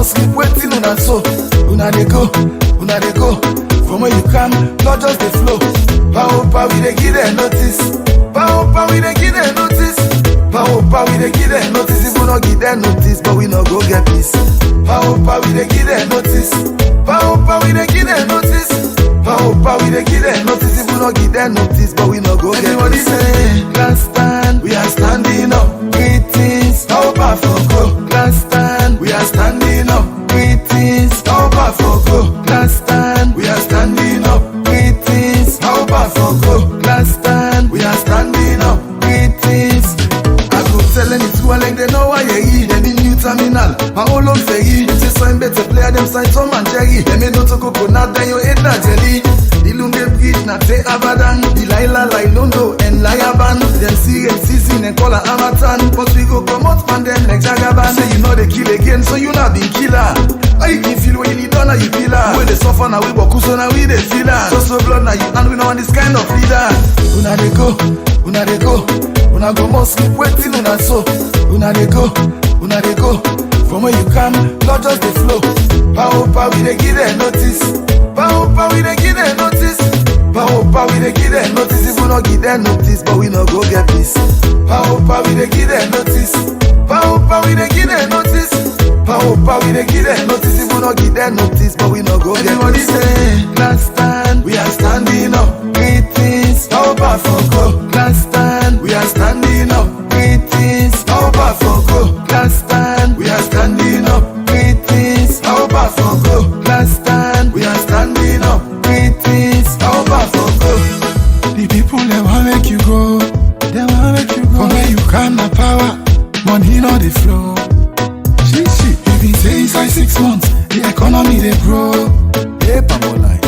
go sleep, waiting on so. Una dey go. From where you come, not just the flow. Power, we dey give them notice. Power, we dey give them notice. Power, we dey give them notice. If we not give them notice, but we not go get peace. Power, we dey give them notice. Power, we dey give them notice. Power, we dey give them notice. If we not give them notice, but we not go get peace. Everybody say, last stand, we are standing up. Greetings, power for go. Last stand, we are standing up. Greetings, power for go. Last stand, we are standing up. Greetings, power for go. Last stand, we are standing up. Greetings. I go tell any two like they know why you eat. They need new terminal, my whole long say it's a sign better player them side Tom and Jerry. They may not go not then you eat that jelly. The Lunge Bridge, not say Abadan. Delilah, Londo, and Liaban. Them see and season and call a Amatan. But we go come out from them like Jagaban. Say you know they kill again, so you not been killer. I can feel when you need done, you feel her. When they suffer now, we walk so now we they feel her. So blood now you and we know on this kind of leader. Una they go. Una go more sleep, waiting on so. Una they go. From where you come, not just the flow. Power, we they give them notice. Power, we dey give them notice. Power, we dey give them notice. If we not give them notice, but we not go get peace. Power, we dey give them notice. Power, we dey give them notice. Power, we dey give them notice. If we not give them notice, but we not go get peace. Everybody say, last stand, we are standing up. Greetings, power for go. Last stand, we are standing up. Greetings, power for go. Last stand, we are standing up. Greetings, power for go. Last stand, we are standing up. Greetings, power for go. The people they want make you go. They want make you go. From where you come, the power, money not the flow. She, you been say inside 6 months, the economy they grow.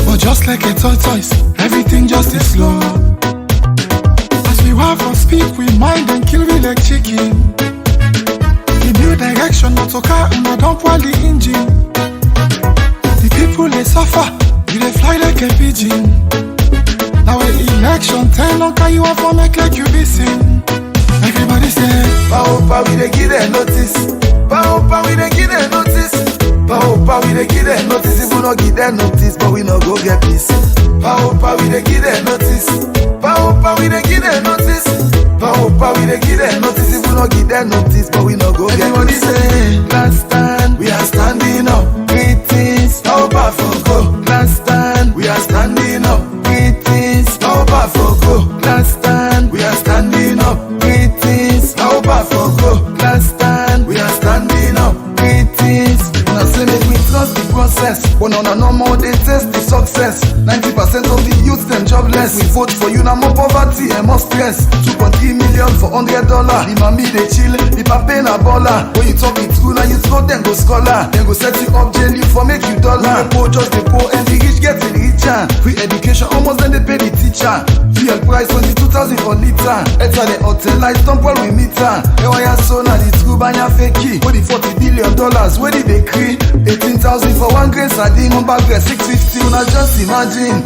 But just like a tortoise, everything just is slow. As we want for speak, we mind and kill we like chicken. The new direction, motorcar, and I don't want the engine. The people they suffer, they fly like a pigeon. Now the election, tell long can you have to make like you be seen. Everybody say, power, we dey give them notice. Power, we dey give them notice. Power, we dey give them notice. If we not give them notice, but we not go get peace. Power, we dey give them notice. Power, we dey give them notice. Power, we dey give them notice. If we not give them notice, but we not go get peace. Everybody say, last stand, we are standing up. Greetings, power for go. Last stand, we are standing up. Greetings, power for go. Last stand, we are standing up. Greetings, power for go. Last stand, we are standing up. Greetings. Now say make we trust the process, but no more they test the success. 90% of the youth them jobless. We vote for you now more poverty and more stress. 2.3 million for $100. The mommy they chill, the papa na baller. When you talk it true now you throw them go scholar. Then go set you up jail you for make you dollar. The poor just the poor and the rich get the richer. Free education almost then they pay the teacher. Fuel price 22,000 for liter. Enter the hotel light don't while we meet her. Ewaya so na the true banya fake. What the $40 billion? Where did they create? 18,000 for 1 grain sardine. One bag there 650. Una just imagine.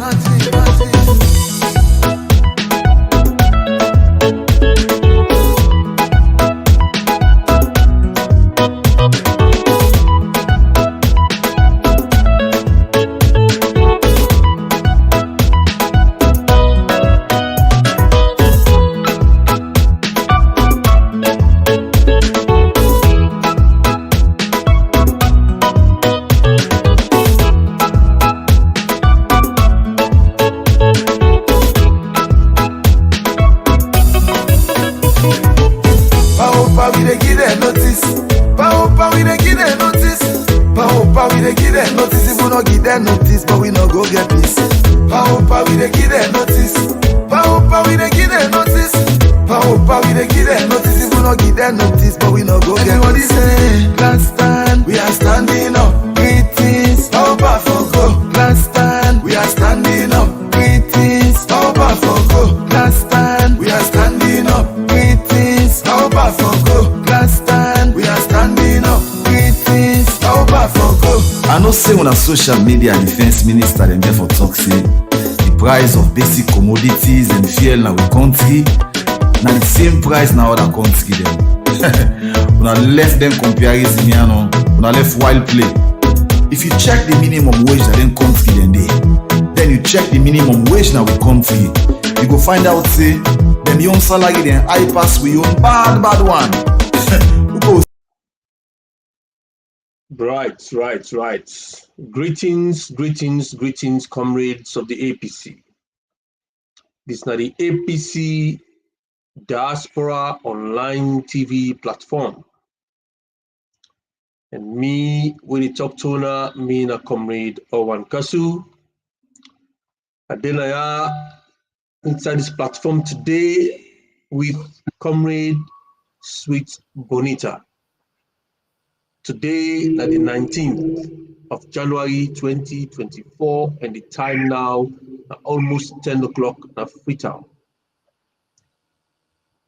Power, we dey give them notice. Power, we dey give them notice. Power, we dey give them notice. If we not give them notice, but we not go get peace. Power, we dey give them notice. Power, we dey give them notice. Power, we dey give them notice. If we not give them notice, but we not go get peace. Everybody say, last stand, we are standing up. Greetings, power for go. Last stand, we are standing up. Greetings, power for go. Last stand, we are standing up. Greetings, power for go. Last stand, we are standing up. Greetings, power for go. I know say on a social media defense minister them there for talk say the price of basic commodities and fuel now we country now the same price now other country them. When I left them comparison here no. una left while play. If you check the minimum wage that in country then then you check the minimum wage now we country, you go find out say them young salary then high pass we own bad one. Right. Greetings, comrades of the APC. This is now the APC Diaspora Online TV platform. And me, with the talk toner, me and a comrade OrWanKasu. And then I are inside this platform today with comrade Sweet Bonita. Today, the 19th of January 2024, and the time now almost 10 o'clock in Freetown.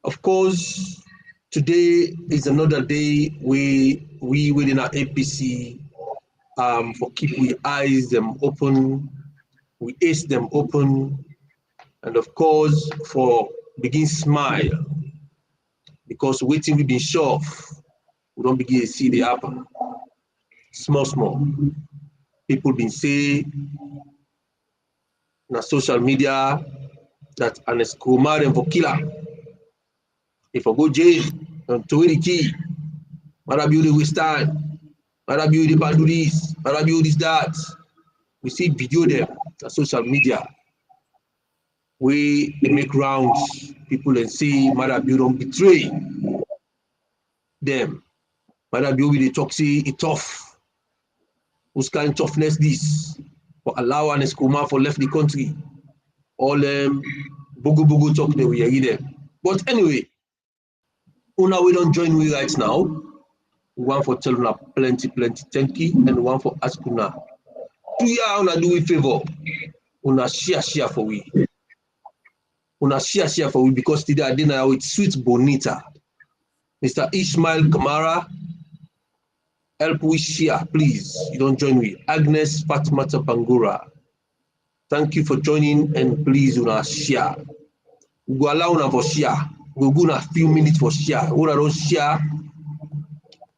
Of course, today is another day we within our APC for keep we eyes them open, we ace them open, and of course for begin smile, because waiting we been sure of. We don't begin to see the happen. Small. People been say on social media that Ernest Koroma and for killer. If I go jail, and to the key, Mother Beauty we stand, Mother Beauty do this, Mother Beauty that. We see video there on social media. We make rounds, people and say Mother Beauty don't betray them. Mother Beauty they talk say it tough. Who's kind of toughness this? For allow Ernest Koroma for left the country. All them bugu talk they will hear them. But anyway, una we don't join me right now. One for tell una plenty thank you, and one for ask una. Do ya una do we favor? Una share for we. Una share for we, because today I dinner with Sweet Bonita. Mr. Ishmael Kamara, help we share, please. You don't join me. Agnes Fatmata Bangura, thank you for joining, and please una share. We go allow una for share. We'll go in a few minutes for share. When I don't share,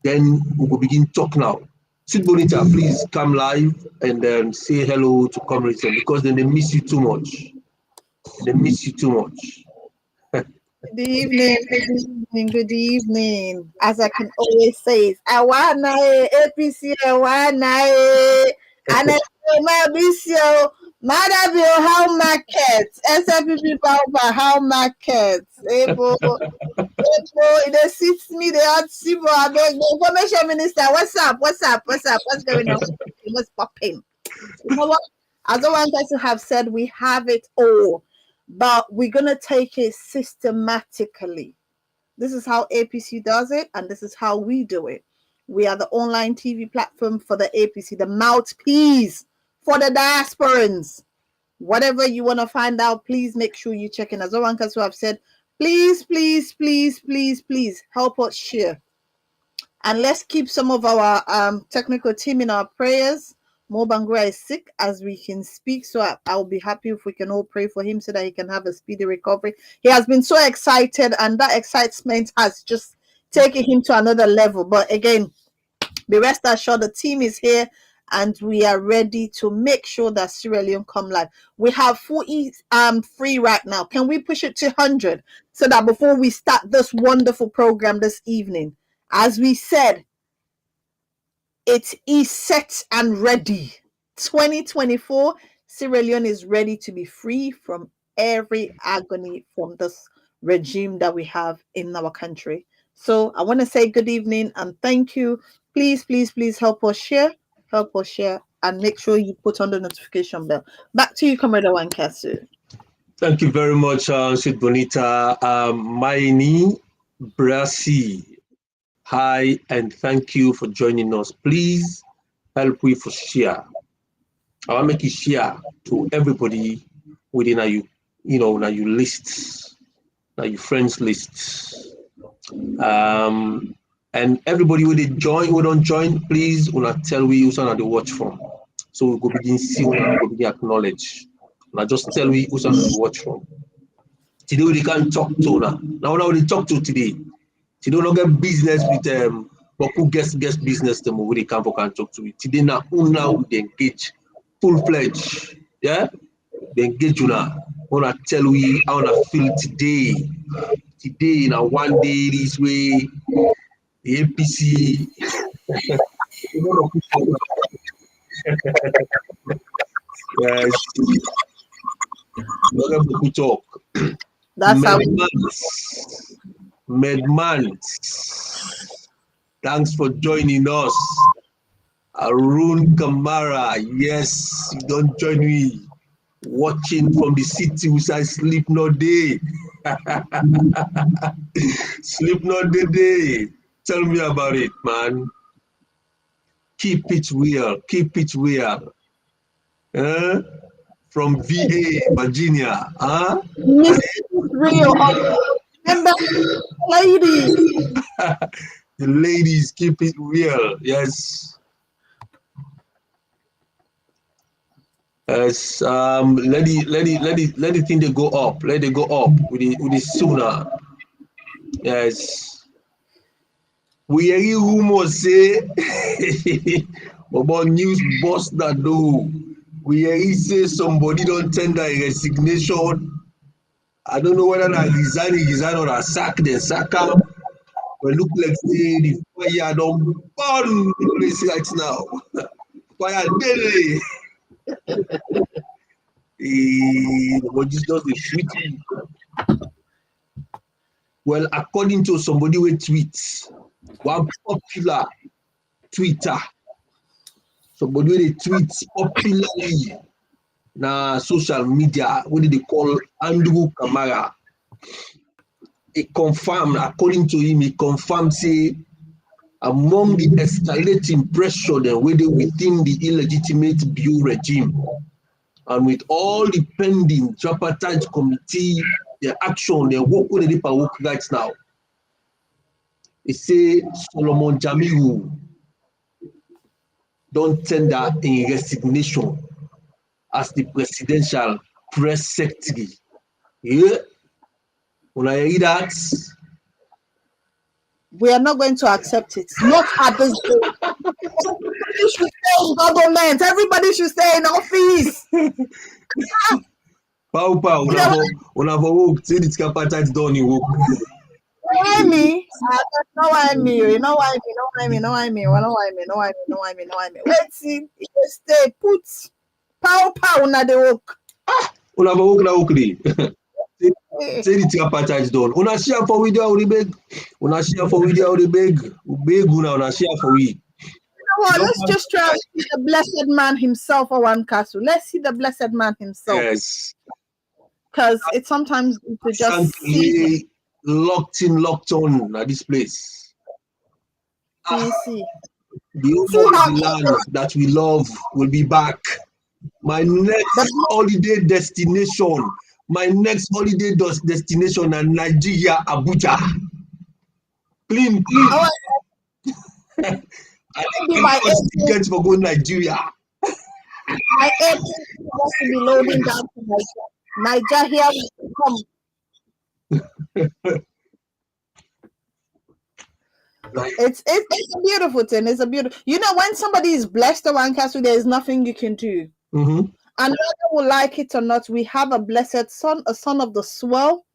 then we will begin talk now. Sweet Bonita, please come live and say hello to comrades, because then they miss you too much. Good evening. As I can always say, Awana APC, Awana Anasio, Madabio, how markets, SFP power, how markets, Ebo, it assists me, they are Sibo, I beg the information minister. What's up? What's going on? What's popping? You know what? As OrWanKasu have said, we have it all. But we're going to take it systematically. This is how APC does it, and this is how we do it. We are the online TV platform for the APC, the mouthpiece for the diasporans. Whatever you want to find out, please make sure you check in. As OrWanKasu have said, please help us share. And let's keep some of our technical team in our prayers. Mo Bangura is sick as we can speak, so I'll be happy if we can all pray for him so that he can have a speedy recovery. He has been so excited, and that excitement has just taken him to another level. But again, be rest assured the team is here, and we are ready to make sure that Sierra Leone come live. We have 40 free right now. Can we push it to 100 so that before we start this wonderful program this evening, as we said, it is set and ready. 2024, Sierra Leone is ready to be free from every agony from this regime that we have in our country. So I want to say good evening and thank you. Please help us share, and make sure you put on the notification bell. Back to you, Comrade OrWanKasu. Thank you very much, Sweet Bonita. Maini Brasi. Hi, and thank you for joining us. Please help me for share. I want to make it share to everybody within our, now you lists, now your friends lists. And everybody will join, we don't join, please wanna tell we who's on the watch from. So we go begin see, we go begin acknowledge. Now just tell we who's on the watch from. Today we can't talk to now. Now we talk to today. She don't get business with Boku guest business them where they come for can talk to it. Today now they engage full-fledged. Yeah? They engage you now. I wanna tell you how I wanna feel today. Today in a one day this way, the APC. Yes. We're going to talk. That's how Medmans. Thanks for joining us. Arun Kamara. Yes, you don't join me. Watching from the city which I sleep no day. Sleep no day. Tell me about it, man. Keep it real. Keep it real. From VA, Virginia. real. Remember, ladies. The ladies, keep it real. Yes. Yes. Let the thing they go up. Let it go up with the sooner. Yes. We hear rumors say about news bust that though. We hear say somebody don't tender a resignation. I don't know whether I resign or I sack them. But look like say the fire don't burn the place right now. Fire daily. But this does the sweet. Well, according to somebody with tweets, one popular Twitter, somebody with tweets popularly na social media, what they call Andrew Kamara. He confirmed, according to him, he confirmed, say, among the escalating pressure within the illegitimate Bill regime, and with all the pending tripartite committee, their action, their work with the work right now, he say Solomon Jamiru don't tender in resignation as the presidential press secretary. Yeah. When I hear that, we are not going to accept it. Not at this point. Everybody should stay in government. Everybody should stay in office. Pau, on a work, say it's tripartite done in work. Why me? No, why me? You know why me? Wait, see, you stay put. Pow, na the work. On a work na say the tripartite done. Una share for video or the beg. Una share for video or the beg. Beg una share for we. You know what? Let's just try to see the blessed man himself, OrWanKasu. Let's see the blessed man himself. Yes. Because it's sometimes to just see locked on at this place. See. The only land that we love will be back. My next holiday destination. My next holiday destination is Nigeria, Abuja. Clean. I need tickets for going Nigeria. My ex wants to be loading down to Nigeria. Here we come. It's a beautiful thing. It's a beautiful. You know, when somebody is blessed, OrWanKasu, there is nothing you can do. Mm-hmm. And whether we like it or not, we have a blessed son, a son of the swell,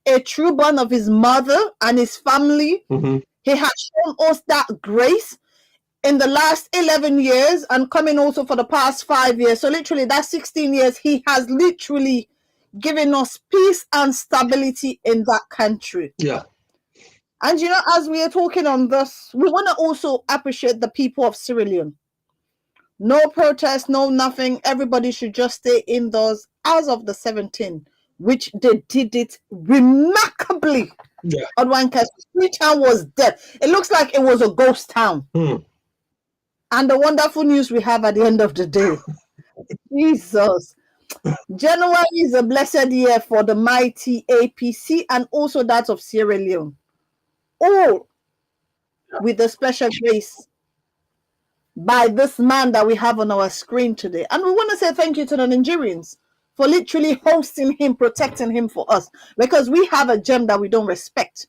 a true born of his mother and his family. Mm-hmm. He has shown us that grace in the last 11 years and coming also for the past 5 years. So literally that 16 years, he has literally given us peace and stability in that country. Yeah. And you know, as we are talking on this, we want to also appreciate the people of Sierra Leone. No protest, no nothing. Everybody should just stay indoors as of the 17th, which they did it remarkably. Yeah. OrWanKasu, Freetown was dead. It looks like it was a ghost town. And the wonderful news we have at the end of the day. Jesus. January is a blessed year for the mighty APC and also that of Sierra Leone. All with the special grace by this man that we have on our screen today. And we want to say thank you to the Nigerians for literally hosting him, protecting him for us, because we have a gem that we don't respect.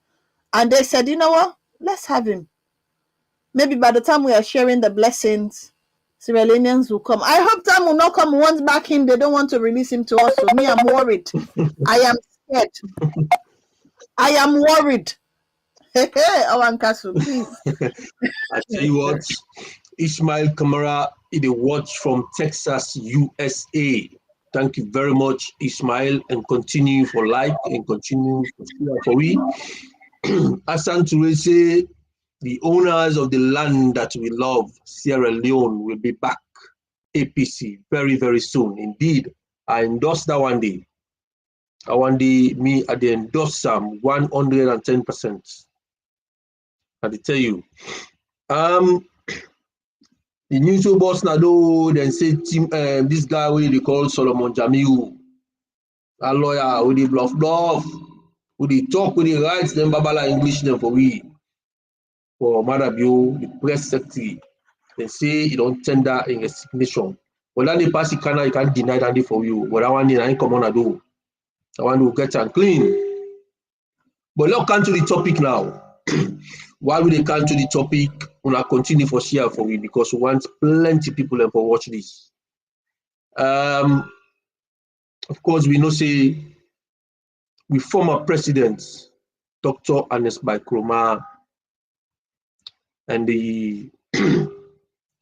And they said, you know what? Let's have him. maybe by the time we are sharing the blessings, Sierra Leoneans will come. I hope time will not come. We want back him. They don't want to release him to us. So me, I'm worried. I am scared. I am worried. Hey, OrWanKasu, please. I tell you what, Ishmael Kamara is a watch from Texas, USA. Thank you very much, Ishmael, and continue for like and continue for we. Asan Turese, the owners of the land that we love, Sierra Leone, will be back. APC very, very soon. Indeed, I endorse that one day. One day, me, I endorse some 110%. I tell you. The news boss Nado then say this guy we they call Solomon Jamiu, a lawyer with the bluff, with the talk, with the rights, then Babala English them for we. For Madabio, the press secretary, they say you don't tender in resignation. Well, then the pass you can't deny that for you. But I want to come on do. I want to get and clean. But let's come to the topic now. Why will they come to the topic? We'll continue for share for we because we want plenty people to watch this. Of course, we know say we former president, Dr. Ernest by Koroma, and the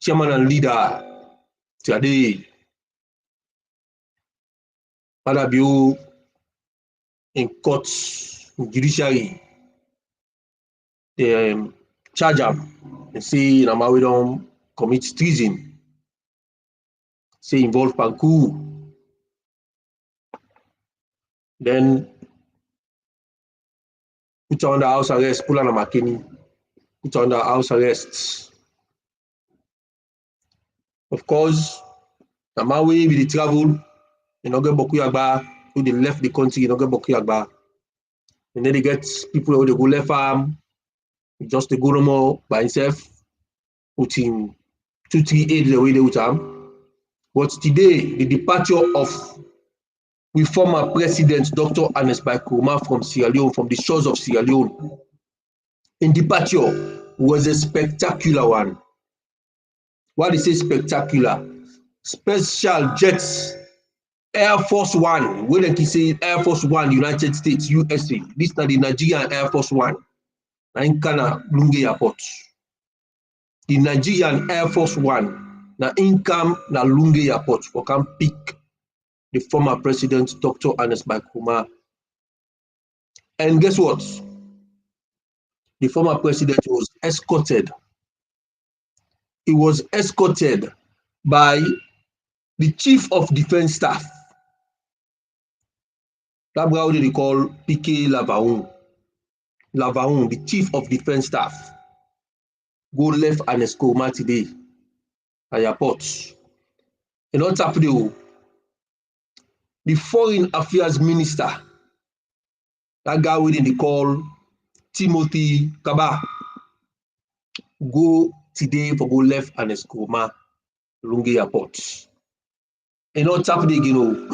chairman and leader today, Madabio in courts, in judiciary, they charge them and say we don't commit treason, say involve Coup. Then put under house arrest, pull on a McKinney, put under house arrest. Of course, Namawe with the travel, you know, get Bokuyagba, who they left the country, you know, get Bokuyagba. And then they get people who they go left farm, just the Koroma by himself, putting 2-3 the way they would have. But today, the departure of we former president Dr. Ernest by Koroma from Sierra Leone, from the shores of Sierra Leone, in departure was a spectacular one. Why they say spectacular? Special jets, Air Force One, when they say Air Force One, United States, USA. This is the Nigerian Air Force One. In Kana Lungi Airport. The Nigerian Air Force One, na income na Lungi Airport for can pick the former president, Dr. Ernest by Koroma. And guess what? The former president was escorted. He was escorted by the Chief of Defense Staff. That's what they call PK Lavaun. Lavaun, the Chief of Defense Staff, go left Ernest Koroma today at airport. And what's happening? The Foreign Affairs Minister, that guy we they call Timothy Kaba, go today for go left Ernest Koroma Lungi Airport. And what's happening, you know?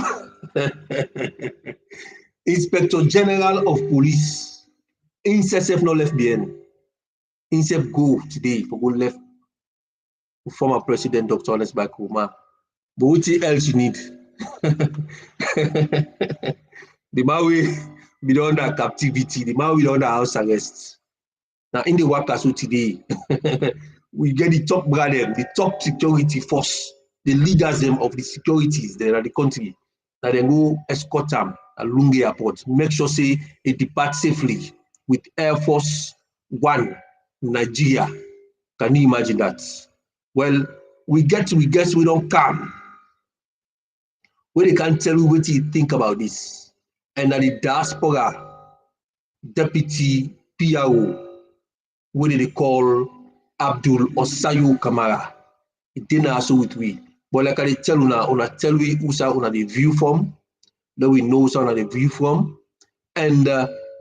Inspector General of Police, INSEF no left behind. INSEF go today for go left former president Dr. Ernest by Koroma. But what else you need? The man we be under captivity, the man we under house arrest. Now in the OrWanKasu today, we get the top brother, the top security force, the leaders of the securities there at the country. Now they go escort them at Lungi Airport, make sure say it depart safely with Air Force One, Nigeria. Can you imagine that? Well, we guess we don't come. When they can't tell you what you think about this. And at the diaspora deputy PRO, what they call Abdul Osayu Kamara. It didn't also with we. But like I tell you, tell we who's the view from, that we know who's the view from, and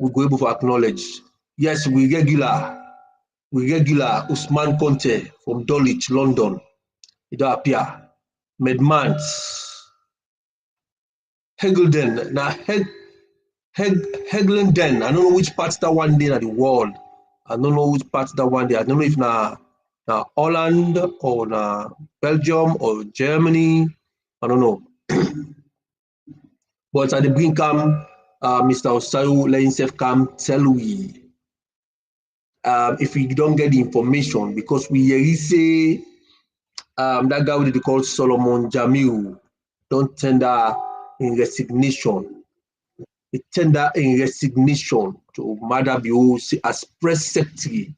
we go able to acknowledge. Yes, we regular Usman Conte from Dulwich, London. It don't appear. Medmans. Hegelden, now Hegelden, I don't know which part that one day in the world. I don't know which part that one day. I don't know if now Holland or Belgium or Germany, I don't know. But at the bring come, Mr. Osayo let himself come tell we if we don't get the information, because we hear say that guy they call Solomon Jamiu don't tender in resignation. He tender in resignation to Madabio as press secretary.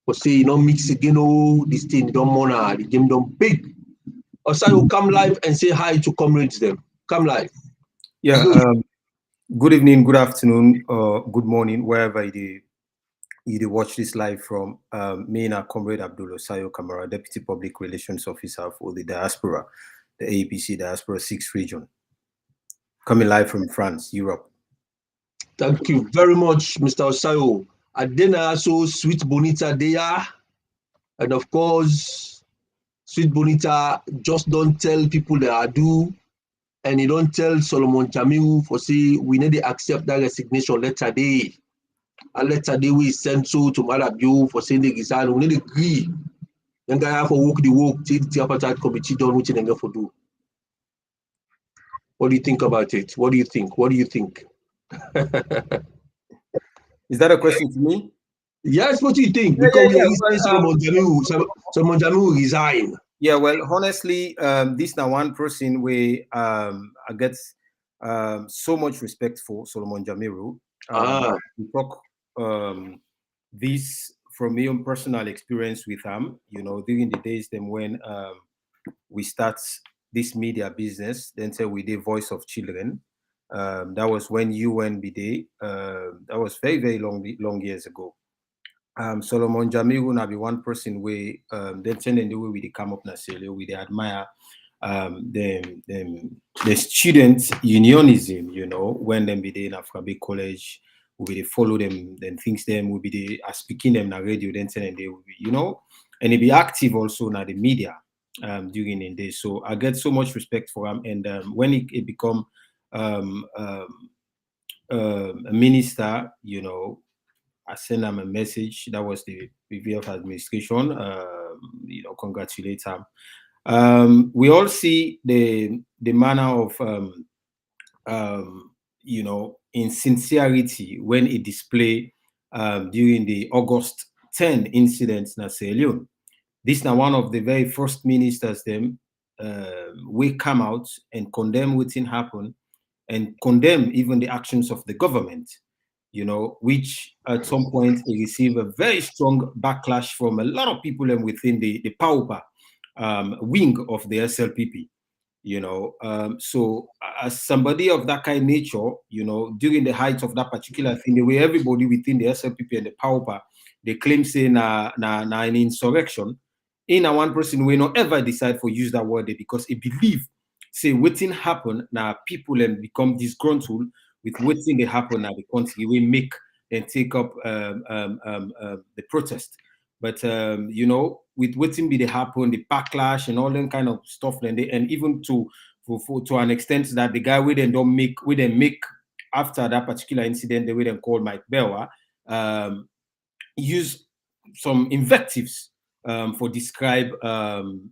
For say you don't mix again, oh, this thing don't mona, the game don't big. Osayo come live and say hi to comrades them. Come live. Yeah, good evening, good afternoon, or good morning, wherever you watch this live from. Me and our comrade Abdul Osayo Kamara, Deputy Public Relations Officer for the Diaspora, the APC Diaspora 6 region. Coming live from France, Europe. Thank you very much, Mr. Osayo. And then also Sweet Bonita there. And of course, Sweet Bonita just don't tell people that I do. And he don't tell Solomon Jamiu for say we need to accept that resignation letter day. A letter day we send to Madabio for saying they resign. We need to agree. Then guy have to work the work till the tripartite committee done which they for do. What do you think about it? What do you think? What do you think? Is that a question to me? Yes, what do you think? Because we are Solomon Jamiu will resign. Yeah, well, honestly, this now one person where I get so much respect for Solomon Jamiru. We talk this from my own personal experience with him, you know, during the days then when we start this media business, then say we did Voice of Children. That was when UNB that was very, very long years ago. Solomon Jamiru na be one person where they tend the way we come up necessarily, we they admire the student unionism, you know, when them be there in Afrabi College, we they follow them, then things them will be there speaking them na radio, then telling they will be, you know, and they be active also na the media during the day. So I get so much respect for him, and when it become a minister, you know, I sent him a message. That was the PVF administration. You know, congratulate him. We all see the manner of you know, in sincerity when it display during the August 10 incidents in Sierra Leone. This now one of the very first ministers them we come out and condemn what happened and condemn even the actions of the government, you know, which at some point receive a very strong backlash from a lot of people within the PAUPA wing of the SLPP, you know. So as somebody of that kind of nature, you know, during the height of that particular thing, the way everybody within the SLPP and the PAUPA, they claim say na an insurrection, in a one person will not ever decide for use that word because he believe, say, waiting happen, now people become disgruntled with what thing they happen at the country, we make and take up the protest. But you know, with what thing be they happen, the backlash and all that kind of stuff, and even to an extent that the guy we then make after that particular incident, the way they call Mike Bewa, use some invectives for describe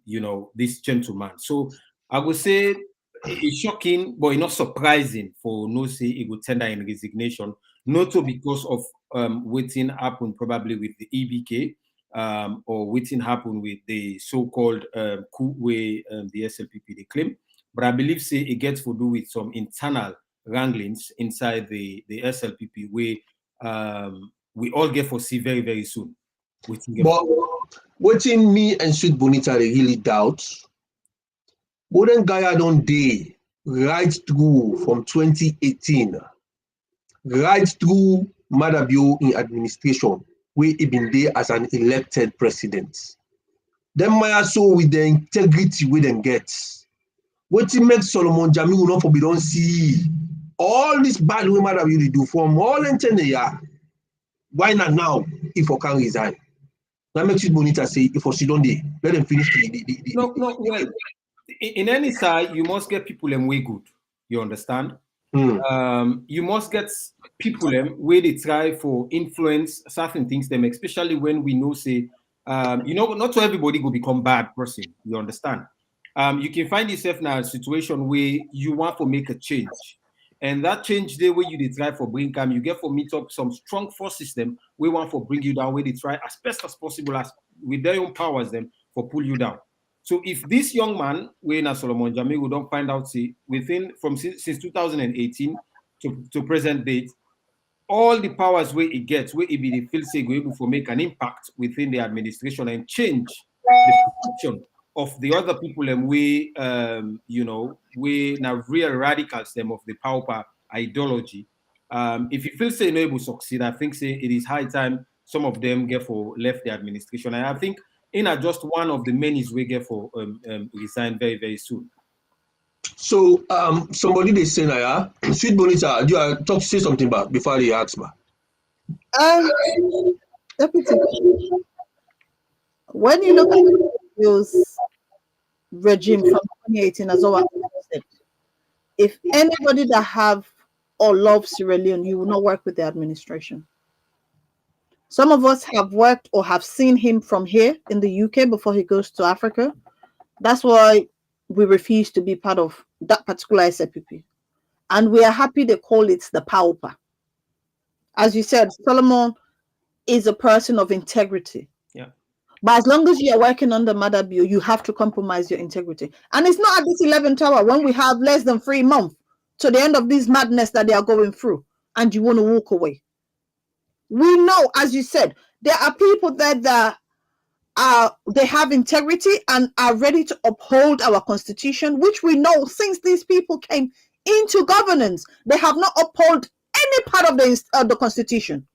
you know, this gentleman. So I would say it's shocking, but it's not surprising for no say it would tender in resignation, not because of waiting happen probably with the EBK or waiting happen with the so-called coup where the SLPP they claim, but I believe say it gets to do with some internal wranglings inside the SLPP where we all get to see very, very soon. But waiting me and Sweet Bonita they really doubt. Modern Gaia don't day right through from 2018, right through Madabio in administration, where he been there as an elected president. Then Maya so with the integrity we them get. What it makes Solomon Jamiu not for we don't see all this bad way Madabio they do from all intent they are. Why not now if I can resign? That makes it Bonita say if she don't day, let them finish the No, well, in any side, you must get people way good. You understand? You must get people where they try for influence certain things them, especially when we know say You know, not so everybody will become bad person. You understand? You can find yourself in a situation where you want to make a change. And that change there where you try for bring come, you get for meet up some strong force system, we want for bring you down, where they try as best as possible as with their own powers them for pull you down. So if this young man, Wayne Solomon Jame, we don't find out, see, within from since 2018 to present date, all the powers where it gets, where it be the feel say go able to make an impact within the administration and change the perception of the other people and we you know, we now real radicals them of the power ideology. If you feel say no able to succeed, I think say it is high time some of them get for left the administration. And I think in just one of the many we get for resign very, very soon. So somebody they say now, Sweet Bonita, do you talk say something about before they ask me? Deputy, when you look at those regime from 2018 as well, said, if anybody that have or loves Sierra Leone, you will not work with the administration. Some of us have worked or have seen him from here in the UK before he goes to Africa. That's why we refuse to be part of that particular SLPP. And we are happy they call it the PAUPA. As you said, Solomon is a person of integrity. Yeah. But as long as you are working under Madabio, you have to compromise your integrity. And it's not at this 11th hour when we have less than 3 months to the end of this madness that they are going through, and you want to walk away. We know, as you said, there are people that they have integrity and are ready to uphold our constitution, which we know since these people came into governance, they have not upheld any part of the constitution.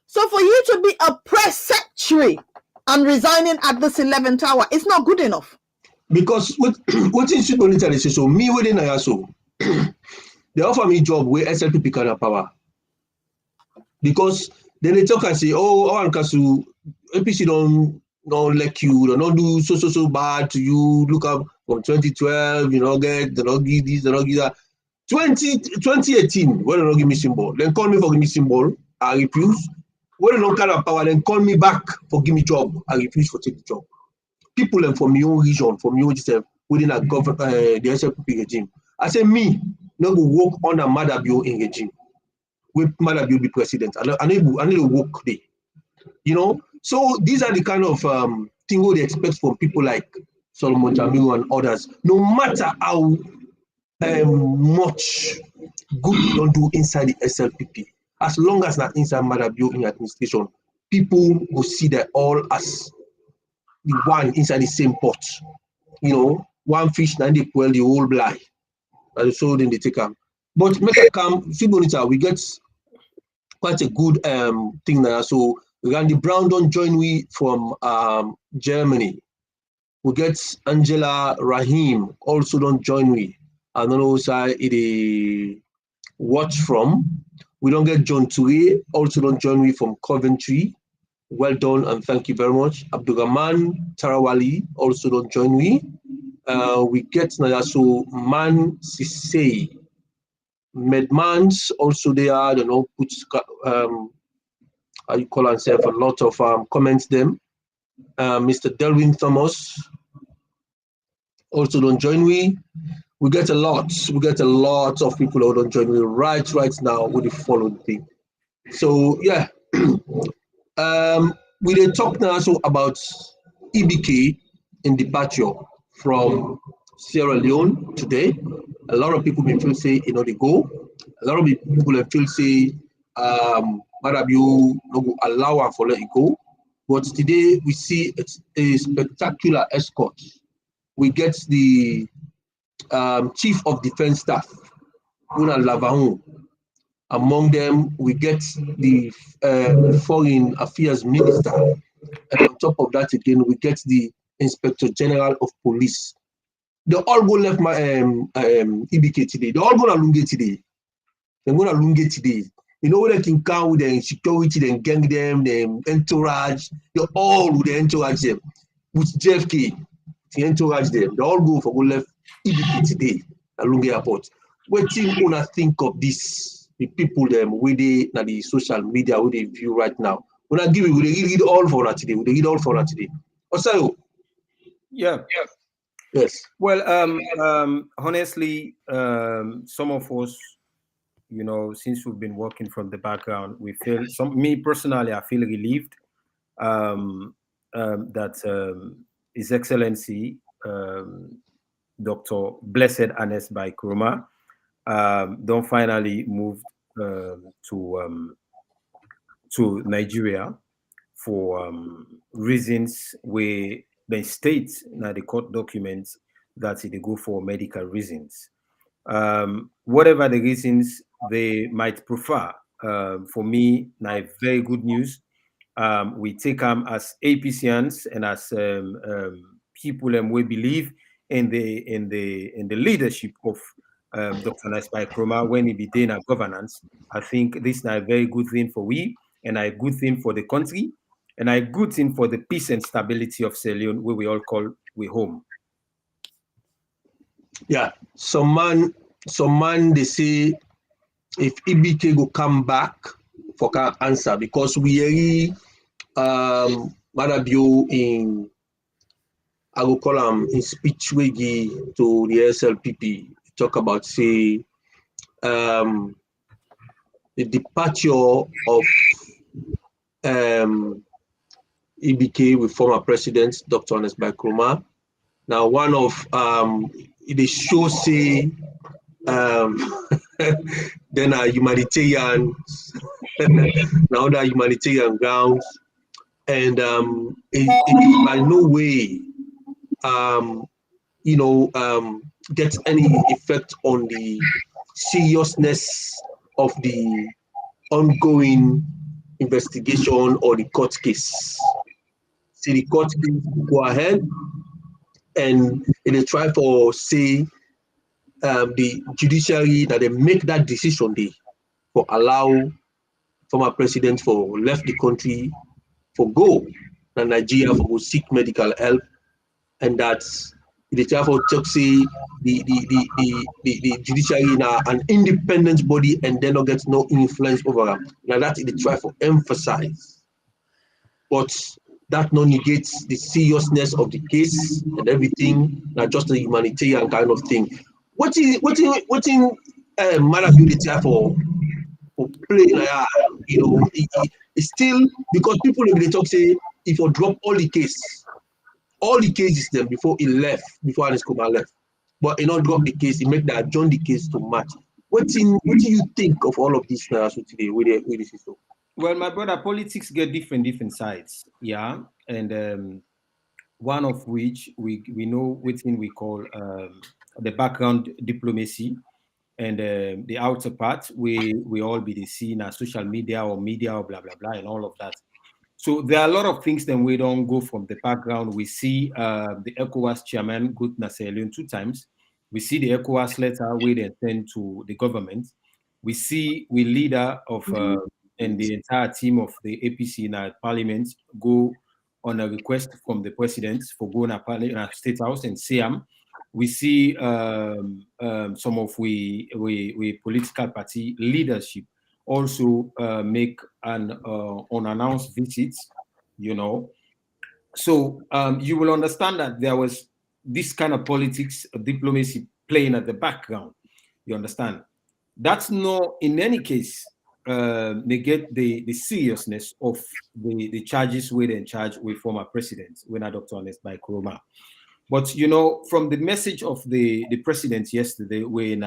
So for you to be a press secretary and resigning at this 11th hour, it's not good enough. Because what is Sweet Bonita they say so? Me within I so they offer me job where SLPP can have power. Because then they talk and say, oh, OrWanKasu, APC don't like you, they don't do so bad to you. Look up from 2012, you know, they don't give this, they don't give that. 2018, when they don't give me symbol, then call me for give me symbol, I refuse. When they don't kind of power, then call me back for give me job, I refuse for take the job. People and from your own region, from your own within a the SLPP regime. I say me, no go work under Madabio in regime. With Madabio be president. I need to work there. You know? So these are the kind of things they expect from people like Solomon Jamiu and others. No matter how much good you don't do inside the SLPP, as long as not inside Madabio in administration, people will see that all as the one inside the same pot. You know, one fish and they boil the whole blind. And so then they take them. But make a come, Sweet Bonita, we get quite a good thing now. So Randy Brown don't join we from Germany. We get Angela Rahim also don't join we. I don't know side it watch from. We don't get John Toure, also don't join we from Coventry. Well done and thank you very much. Abdurrahman Tarawali also don't join we. We get Nayaso Man Sisei. Medmans also there, you know, put how you call himself a lot of comments them. Mr. Delwyn Thomas also don't join we. We get a lot of people who don't join me right now with the following thing. So yeah, we did talk now so about EBK in departure from Sierra Leone today. A lot of people may feel say you know they go. A lot of people may feel say Madabio no allow her for let it go. But today we see a spectacular escort. We get the Chief of Defense Staff, Una Lavaon. Among them, we get the Foreign Affairs Minister. And on top of that again, we get the Inspector General of Police. They all go left my EBK today. They all go to Lunge today. They're going to Lunge today. You know where they can come with the security, then gang them, the entourage. They all with the entourage them. With JFK, the entourage them. They all go for go left EBK today at Lunge Airport. What do you want to think of this? The people them where they na the social media where they view right now. When I give it, we read all for that today. We read all for that today. Also, Yeah. yes. Well, honestly, some of us, you know, since we've been working from the background, we feel me personally, I feel relieved that His Excellency Dr. Blessed Ernest by Koroma don't finally move to Nigeria for reasons where they state now the court documents that they go for medical reasons. Whatever the reasons they might prefer, for me, now very good news. We take them as APCians and as people and we believe in the leadership of Dr. Nasbai Kroma when he be in our governance. I think this is a very good thing for we and a good thing for the country and a good thing for the peace and stability of Sierra Leone, where we all call we home. Yeah, some man they say if EBK go come back for can answer because we hear Madabio in I will call him in speech we give to the SLPP talk about say the departure of EBK with former President Dr. Ernest Koroma. Now one of they show say then humanitarian now that humanitarian grounds and it by no way get any effect on the seriousness of the ongoing investigation or the court case. See the court case go ahead and they try for say the judiciary that they make that decision they for allow former president for left the country for go to Nigeria for go seek medical help, and that's they try for talk say the judiciary now an independent body and they not get no influence over them. Now that they try for emphasize, but that no negates the seriousness of the case and everything. Not just a humanitarian kind of thing. What in Marabu they try for play it's still because people they talk say if you drop all the cases them before he left, before Ernest Koroma left. But he not drop the case, he make that adjourn the case to match. What do you think of all of this now today with the system? Well, my brother, politics get different sides, yeah, and one of which we know within we call the background diplomacy, and the outer part we all be the scene as social media or media or blah blah blah and all of that. So there are a lot of things that we don't go from the background. We see the ECOWAS chairman go to Sierra Leone 2 times. We see the ECOWAS letter we then send to the government. We see we leader of and the entire team of the APC in our parliament go on a request from the president for going to our state house and Siam. We see some of we political party leadership also make an unannounced visits, you know. So you will understand that there was this kind of politics, diplomacy playing at the background. You understand? That's not, in any case, negate the seriousness of the charges we're in charge with former president, when Dr. Ernest Koroma. But, you know, from the message of the president yesterday, when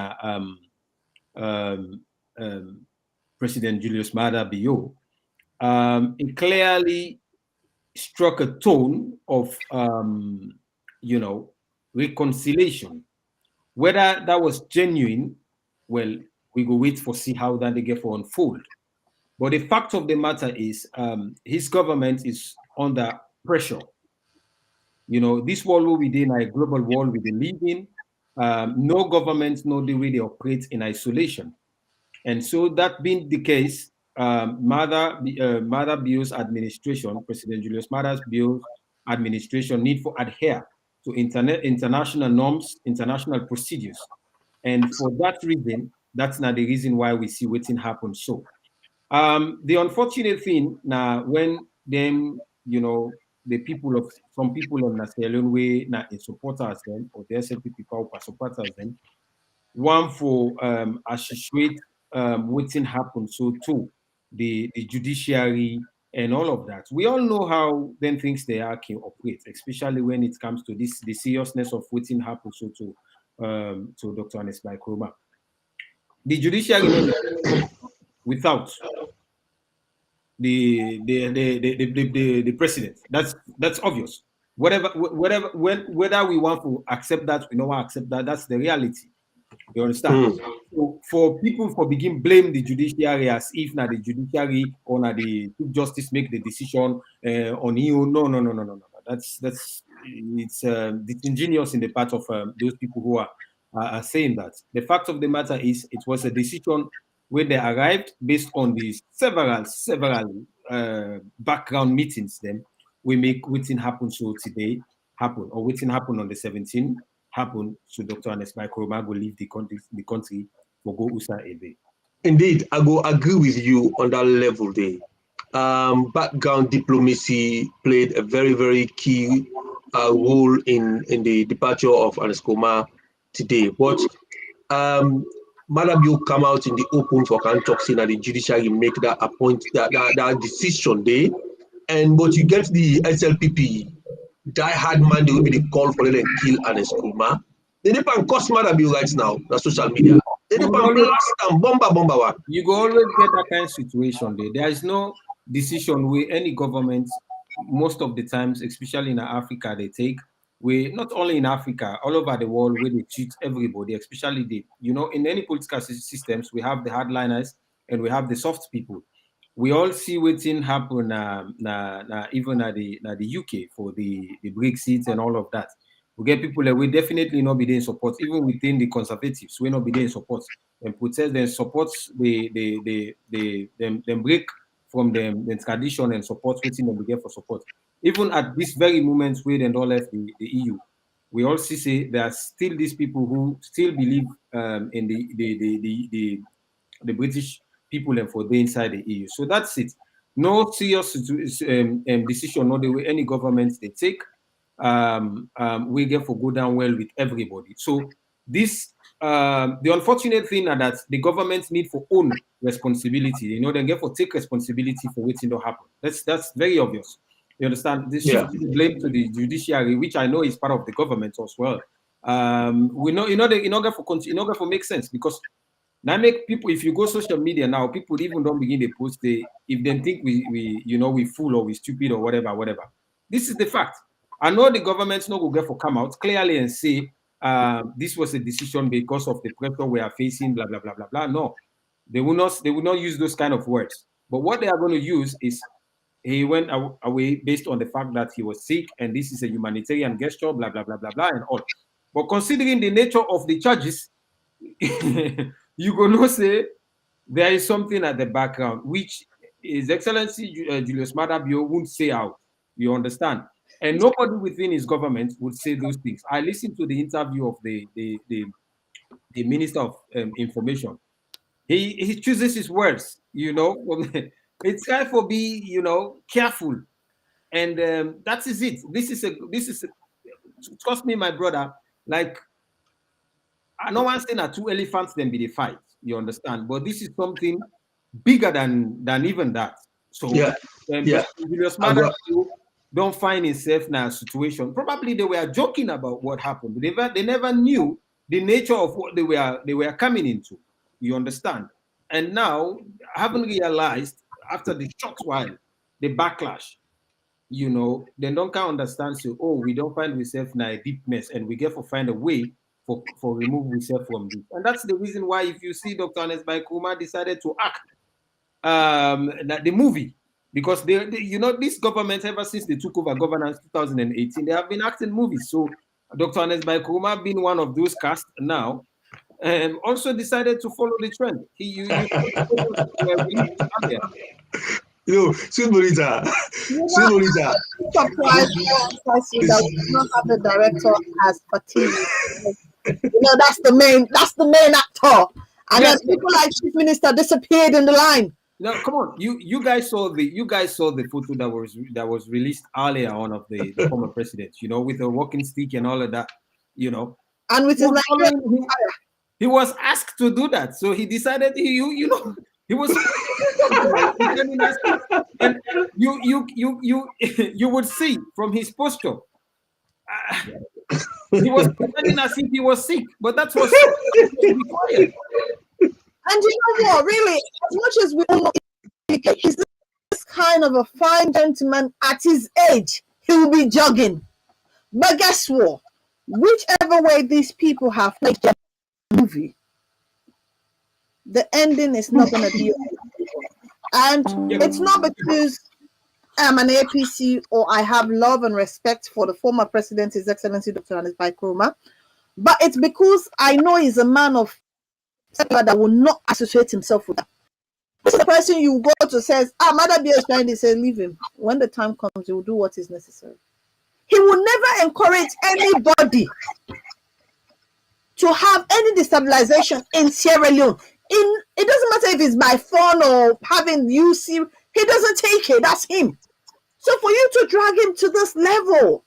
President Julius Maada Bio, it clearly struck a tone of, you know, reconciliation. Whether that was genuine, well, we go wait for see how that they get for unfold. But the fact of the matter is, his government is under pressure. You know, this world will be in a global world we live in. No government, no the way they operate in isolation. And so that being the case, Maada Bio's administration, President Julius Maada Bio's administration need to adhere to international norms, international procedures. And for that reason, that's not the reason why we see waiting happen so. The unfortunate thing now, when them, you know, the people of some people on Sierra Leone way now in supporters them, or the SLP people who supporters them, one for associate waiting happen. So too, the judiciary and all of that. We all know how then things they are can operate, especially when it comes to this the seriousness of waiting happen. So to Dr. Ernest by Koroma. The judiciary without the president. That's obvious. Whether we want to accept that, we don't want to accept that. That's the reality. You understand? So for people for begin blame the judiciary as if now the judiciary or now the Chief Justice make the decision on you. No. That's it's disingenuous in the part of those people who are saying that. The fact of the matter is, it was a decision where they arrived based on the several background meetings. Then we make waiting happen so today happen or waiting happen on the 17th. Happen to Dr. Ernest by Koroma go leave the country for go USA Ebe. Indeed, I go agree with you on that level there. Background diplomacy played a very, very key role in the departure of Ernest Koroma today. But Madam, you come out in the open for can talk saying that the judiciary make that that decision there. But you get the SLPP die-hard man, they will be the call for them and kill Ernest Koroma. They depend cost Madam you right now, the social media. They depend blast and bomba one. You go always get that kind of situation there. There is no decision where any government, most of the times, especially in Africa, they take. We not only in Africa, all over the world, where they treat everybody, especially in any political systems, we have the hardliners and we have the soft people. We all see waiting happen even at the UK for the Brexit and all of that. We get people that will definitely not be there in support, even within the conservatives, will not be there in support and protest and support them break from the tradition and support waiting them get for support. Even at this very moment where they don't left the EU, we also say there are still these people who still believe in the British people and for the inside the EU. So that's it. No serious decision, not the way any government they take. We get for go down well with everybody. So this the unfortunate thing is that the government need for own responsibility. They get for take responsibility for waiting to happen. That's very obvious. You understand? This should be blamed to the judiciary, which I know is part of the government as well. We know they for make sense because now make people, if you go social media now, people even don't begin to post if they think we fool or we stupid or whatever. This is the fact. I know the government's not going to come out clearly and say this was a decision because of the pressure we are facing, blah blah blah blah blah. No, they will not use those kind of words. But what they are going to use is he went away based on the fact that he was sick and this is a humanitarian gesture, blah blah blah blah blah and all. But considering the nature of the charges, you gonna say there is something at the background which His Excellency Julius Maada Bio won't say out. You understand? And nobody within his government would say those things. I listened to the interview of the Minister of Information. He chooses his words. It's time for be careful, and that is it. This is trust me, my brother. Like I know one saying that 2 elephants then be the fight. You understand? But this is something bigger than even that. So Julius Maada don't find himself in a situation. Probably they were joking about what happened. They never knew the nature of what they were coming into. You understand? And now haven't realized after the short while, the backlash, they don't kind of understand. So, we don't find ourselves in a deep mess, and we get to find a way for remove ourselves from this. And that's the reason why, if you see Dr. Ernest by Koroma decided to act the movie, because this government, ever since they took over governance 2018, they have been acting movies. So Dr. Ernest by Koroma being one of those cast now, also decided to follow the trend. Sweet Bonita. Sweet Bonita. Surprised that we don't have the director as fatigue. That's the main actor. And then people like Chief Minister disappeared in the line. Now, come on, you guys saw the photo that was released earlier on of the former president, you know, with a walking stick and all of that, you know. And with his He was asked to do that, so he decided he was and you would see from his posture. He was pretending as if he was sick, but that's what's required. And you know what? Really, as much as we all know he's this kind of a fine gentleman at his age, he will be jogging. But guess what? Whichever way these people have played their movie, the ending is not going to be okay. And it's not because I'm an APC or I have love and respect for the former president, His Excellency Dr. Ernest Koroma, but it's because I know he's a man of that will not associate himself with that. This is the person you go to says, Mother B is trying to say, leave him. When the time comes, he will do what is necessary. He will never encourage anybody to have any destabilization in Sierra Leone. It doesn't matter if it's by phone or having UC, he doesn't take it. That's him. So for you to drag him to this level,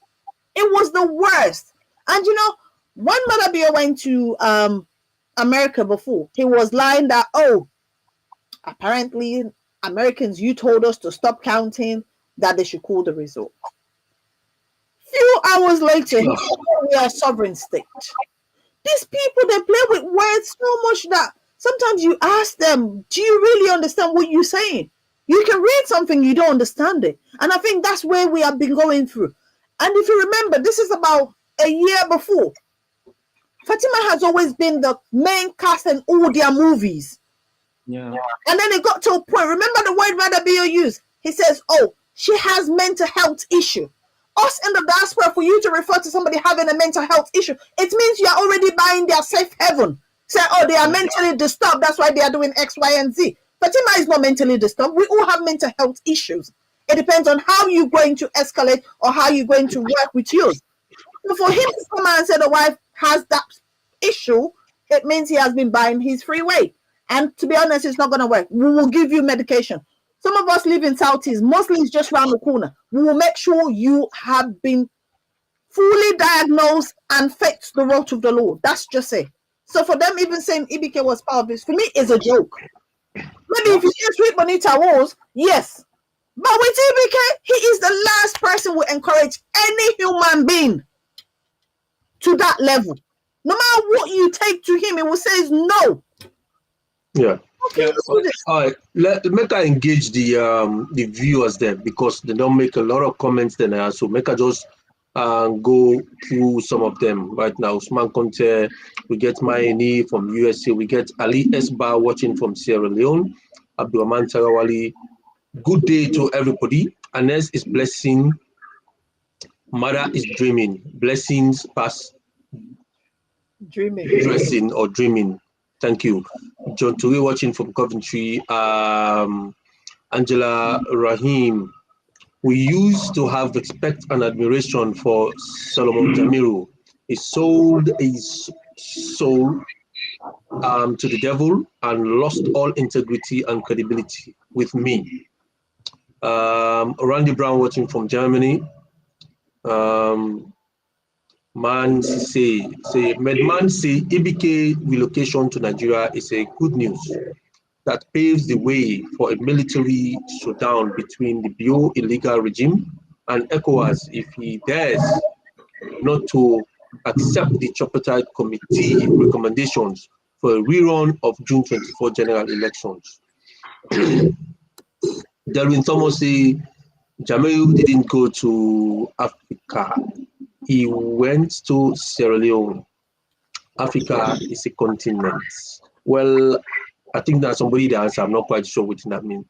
it was the worst. And you know, when Mother B went to America before, he was lying that, apparently Americans, you told us to stop counting, that they should call the result. Few hours later, we are a sovereign state. These people, they play with words so much that sometimes you ask them, do you really understand what you're saying? You can read something, you don't understand it. And I think that's where we have been going through. And if you remember, this is about a year before. Fatima has always been the main cast in all their movies. Yeah. And then it got to a point, remember the word Mother B used? He says, she has mental health issue. Us in the diaspora, for you to refer to somebody having a mental health issue, it means you are already buying their safe heaven. Say, they are mentally disturbed, that's why they are doing X, Y, and Z. Fatima is not mentally disturbed. We all have mental health issues. It depends on how you're going to escalate or how you're going to work with yours. So for him to come out and say the wife has that issue, it means he has been buying his free way. And to be honest, it's not going to work. We will give you medication. Some of us live in Southeast. Mostly it's just around the corner. We will make sure you have been fully diagnosed and fixed the road of the Lord. That's just it. So for them even saying EBK was part of this, for me, is a joke. Maybe if you say Sweet Bonita was, yes. But with EBK, he is the last person who encourage any human being to that level. No matter what you take to him, he will say no. Yeah. Okay, let's do this. All right. Make I engage the viewers there because they don't make a lot of comments then. So make I just go through some of them right now. Usman Conte, we get Mayeni from USA, we get Ali Esba watching from Sierra Leone, Abdurrahman Tarawali. Good day to everybody. Ernest is blessing, Mother is dreaming. Blessings pass dressing or dreaming. Thank you. John Turi watching from Coventry. Angela Rahim. We used to have respect and admiration for Solomon Jamiru. He sold his soul to the devil and lost all integrity and credibility with me. Randy Brown watching from Germany. Man say EBK relocation to Nigeria is a good news that paves the way for a military showdown between the Bio illegal regime and ECOWAS if he dares not to accept the tripartite committee recommendations for a rerun of June 24 general elections. Darwin Thomas say Jamiu didn't go to Africa. He went to Sierra Leone. Africa is a continent. Well, I think that's somebody that answer. I'm not quite sure what that means.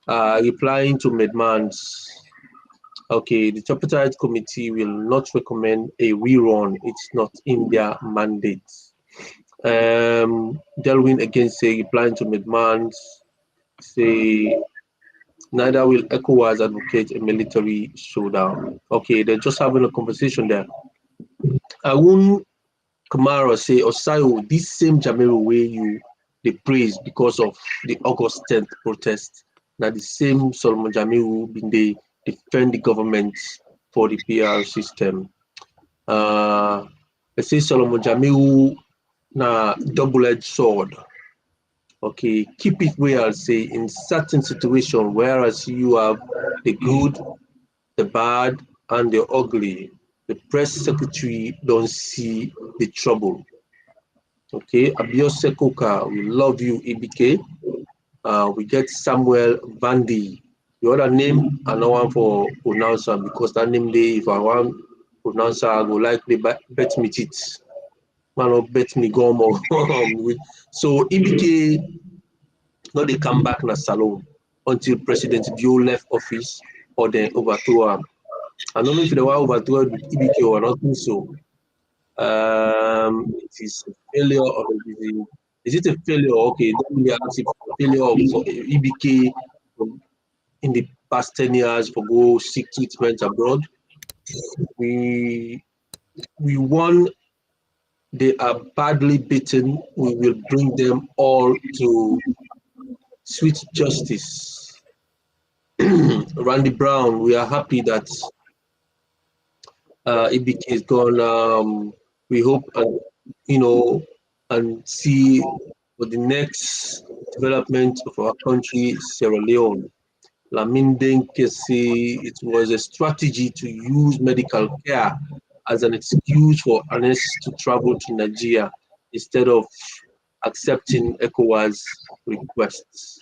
Replying to Medman's, okay, the tripartite committee will not recommend a rerun. It's not in their mandate. Delwin again say, replying to Medman's, say, neither will ECOWAS advocate a military showdown. Okay, they're just having a conversation there. Arun Kamara say, Osayo, this same Jamiru way you they praise because of the August 10th protest. Now the same Solomon Jamiu been they defend the government for the PR system. I say Solomon Jamiu na double-edged sword. Okay, keep it where I'll say in certain situations, whereas you have the good, the bad, and the ugly, the press secretary don't see the trouble. Okay, Abiose Koka, we love you, EBK. We get Samuel Vandy. The other name, I know one for pronouncer because that name day, if I want pronouncer, I go likely bet me it. Man, or bet me gum or so EBK. Now they come back na salon until President Bio left office or then overthrow him. I don't know if they were overthrow EBK or not. So it is a failure of the. Is it a failure? Okay, don't really ask if it's a failure of EBK in the past 10 years for go seek treatment abroad. We won. They are badly beaten. We will bring them all to sweet justice. Randy Brown, we are happy that EBK is gone. We hope and see for the next development of our country, Sierra Leone. Laminde Nkesi, it was a strategy to use medical care as an excuse for Ernest to travel to Nigeria instead of accepting ECOWAS requests.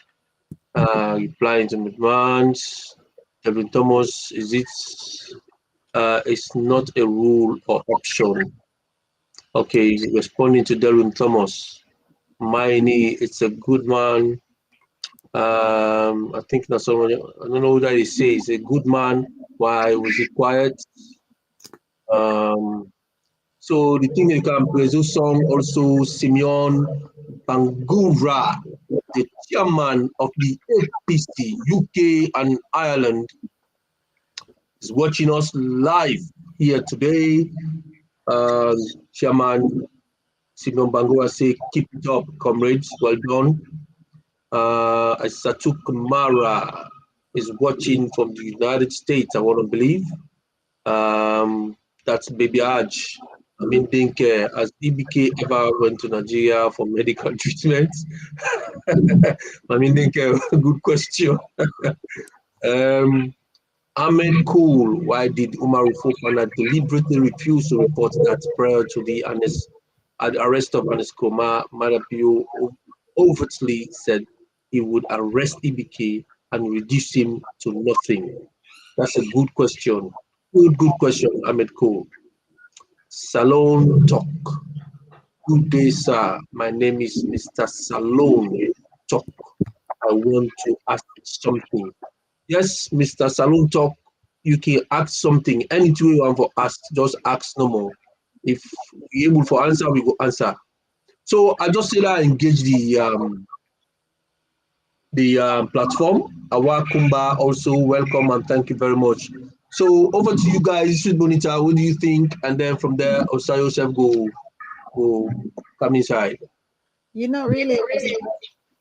Replying to my demands, Kevin Thomas, it's not a rule or option. Okay, responding to Delvin Thomas, Miney, it's a good man. I think that's someone, I don't know what he says. A good man. Why was he quiet? So the thing you can praise this song also Simeon Bangura, the chairman of the APC UK and Ireland, is watching us live here today. Chairman Simeon Bangura say, keep it up, comrades. Well done. Satuk Mara is watching from the United States, I want to believe. That's Baby Aj. I mean, think as EBK ever went to Nigeria for medical treatment? I mean, think good question. Ahmed Cool, why did Umaru Fofana deliberately refuse to report that prior to the arrest of Ernest Koroma, Madapio overtly said he would arrest EBK and reduce him to nothing? That's a good question. Good question, Ahmed Cool. Salon Talk. Good day, sir. My name is Mr. Salon Talk. I want to ask something. Yes, Mr. Salon Talk, you can ask something. Anything you want to ask, just ask no more. If we're able to answer, we will answer. So I just said I engage the platform. Awa Kumba also welcome and thank you very much. So over to you guys, Bonita. What do you think? And then from there, Osai Yosef go come inside. Really it was a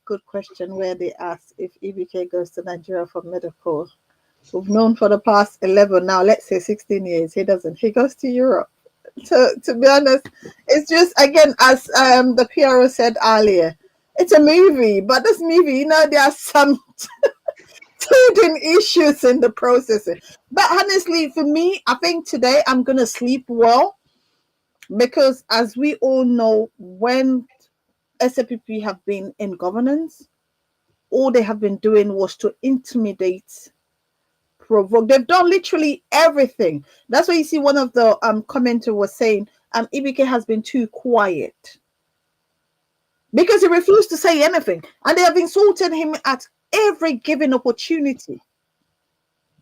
good question where they asked if EBK goes to Nigeria for medical. We've known for the past 11, now let's say 16 years, he doesn't. He goes to Europe. To be honest, it's just, again, as the PRO said earlier, it's a movie, but this movie, there are some hidden issues in the processing. But honestly, for me, I think today I'm going to sleep well because as we all know, when SAPP have been in governance, all they have been doing was to intimidate, provoke. They've done literally everything. That's why you see one of the commenter was saying EBK has been too quiet because he refused to say anything, and they have insulted him at every given opportunity.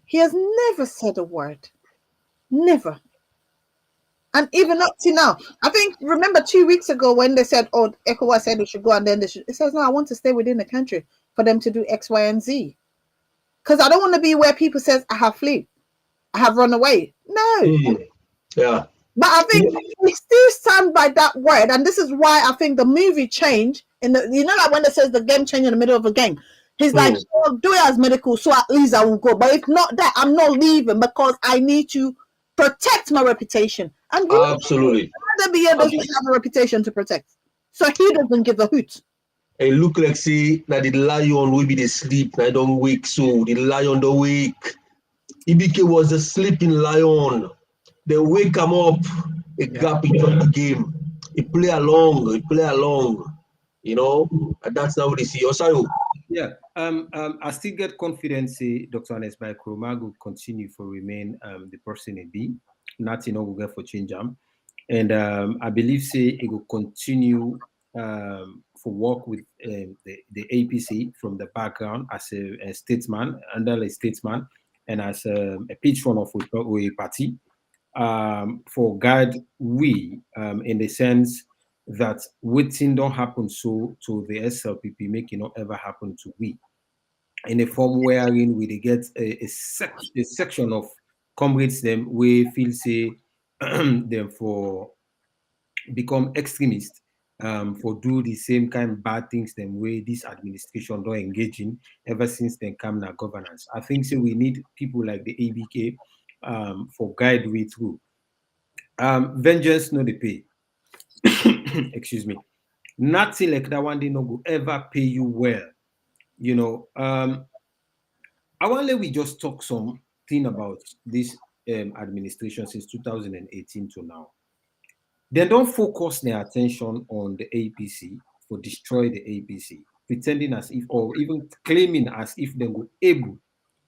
He has never said a word, never. And even up to now, I think, remember 2 weeks ago when they said, oh, ECOWAS said we should go, and then it says, no, I want to stay within the country for them to do X, Y, and Z. Because I don't want to be where people says, I have fled, I have run away. No. Yeah. But I think we still stand by that word, and this is why I think the movie changed. In the, you know, like when it says the game changed in the middle of a game, he's like, "Oh, do it as medical, so at least I will go. But if not that, I'm not leaving because I need to protect my reputation." And you Absolutely. know, the BA doesn't have a reputation to protect, so he doesn't give a hoot. It look like say that the lion will be the sleep. I don't wake, so the lion don't wake. EBK was a sleeping lion. They wake him up. A gap in the game. He play along. He play along. You know, and that's not what they see. Osayo. Yeah. I still get confidence. Say Dr. Ernest by Koroma will continue for remain the person it be. Nothing will get for change him. And I believe say it will continue for work with the APC from the background as a statesman, under a statesman, and as a patron of a party for guide we in the sense that waiting don't happen so to the SLPP make it not ever happen to we in a form wherein we get a section of comrades them we feel say them for become extremists for do the same kind of bad things them way this administration don't engage in ever since they come na governance. I think so we need people like the ABK for guide we through. Vengeance no they pay. Excuse me. Nothing like that one they no go ever pay you well. You know, I want to we just talk something about this administration since 2018 to now. They don't focus their attention on the APC for destroy the APC, pretending as if or even claiming as if they were able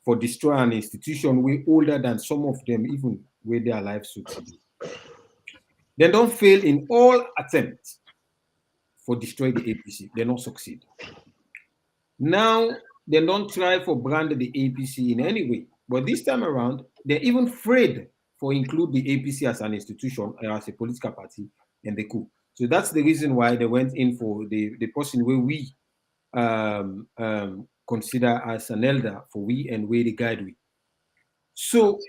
for destroy an institution way older than some of them even where their lives should be. They don't fail in all attempts for destroy the APC. They don't succeed. Now they don't try for brand the APC in any way, but this time around they're even afraid for include the APC as an institution or as a political party in the coup. So that's the reason why they went in for the person where we consider as an elder for we and where the guide we. So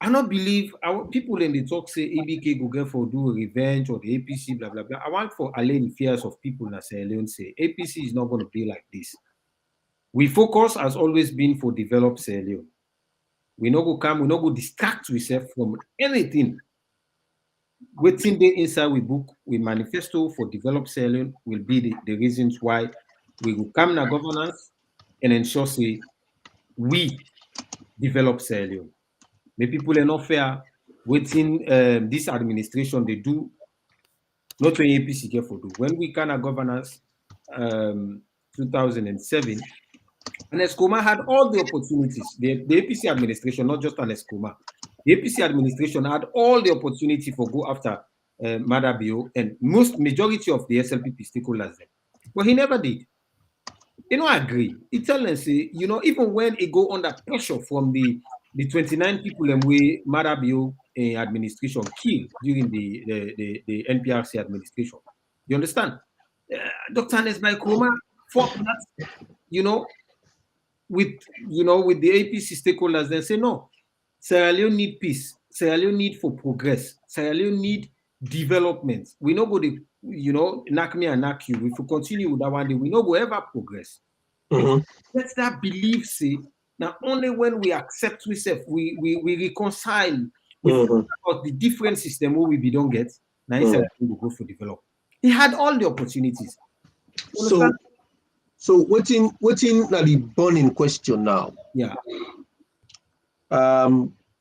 I don't believe our people in the talk say ABK go get for do a revenge or the APC, blah blah blah. I want for allay the fears of people that say APC is not going to be like this. We focus has always been for develop Sierra Leone. We no go come, we no go distract ourselves from anything. Waiting there inside we book, we manifesto for develop Sierra Leone will be the reasons why we will come na governance and ensure say we develop Sierra Leone. The people are not fair. Waiting this administration they do not when APC care for do. When we can have governance 2007, and Escoma had all the opportunities. The APC administration, not just an Escoma, the APC administration had all the opportunity for go after Madabio and majority of the SLPP stakeholders there. But he never did. You know, I agree. He tell them say, you know, even when it go under pressure from the 29 people and we Madabio administration killed during the NPRC administration. You understand? Dr. Ernest by Koroma fought that, you know, with the APC stakeholders, they say no. Sierra Leone need peace. Sierra Leone need for progress. Sierra Leone need development. We no go knock me and knock you. If we continue with that one day, we no go ever progress. Let's that believe say now only when we accept ourselves, we reconcile about the different system where we don't get. Now Sierra Leone will go for develop. He had all the opportunities. So waiting now the burning question now. Yeah.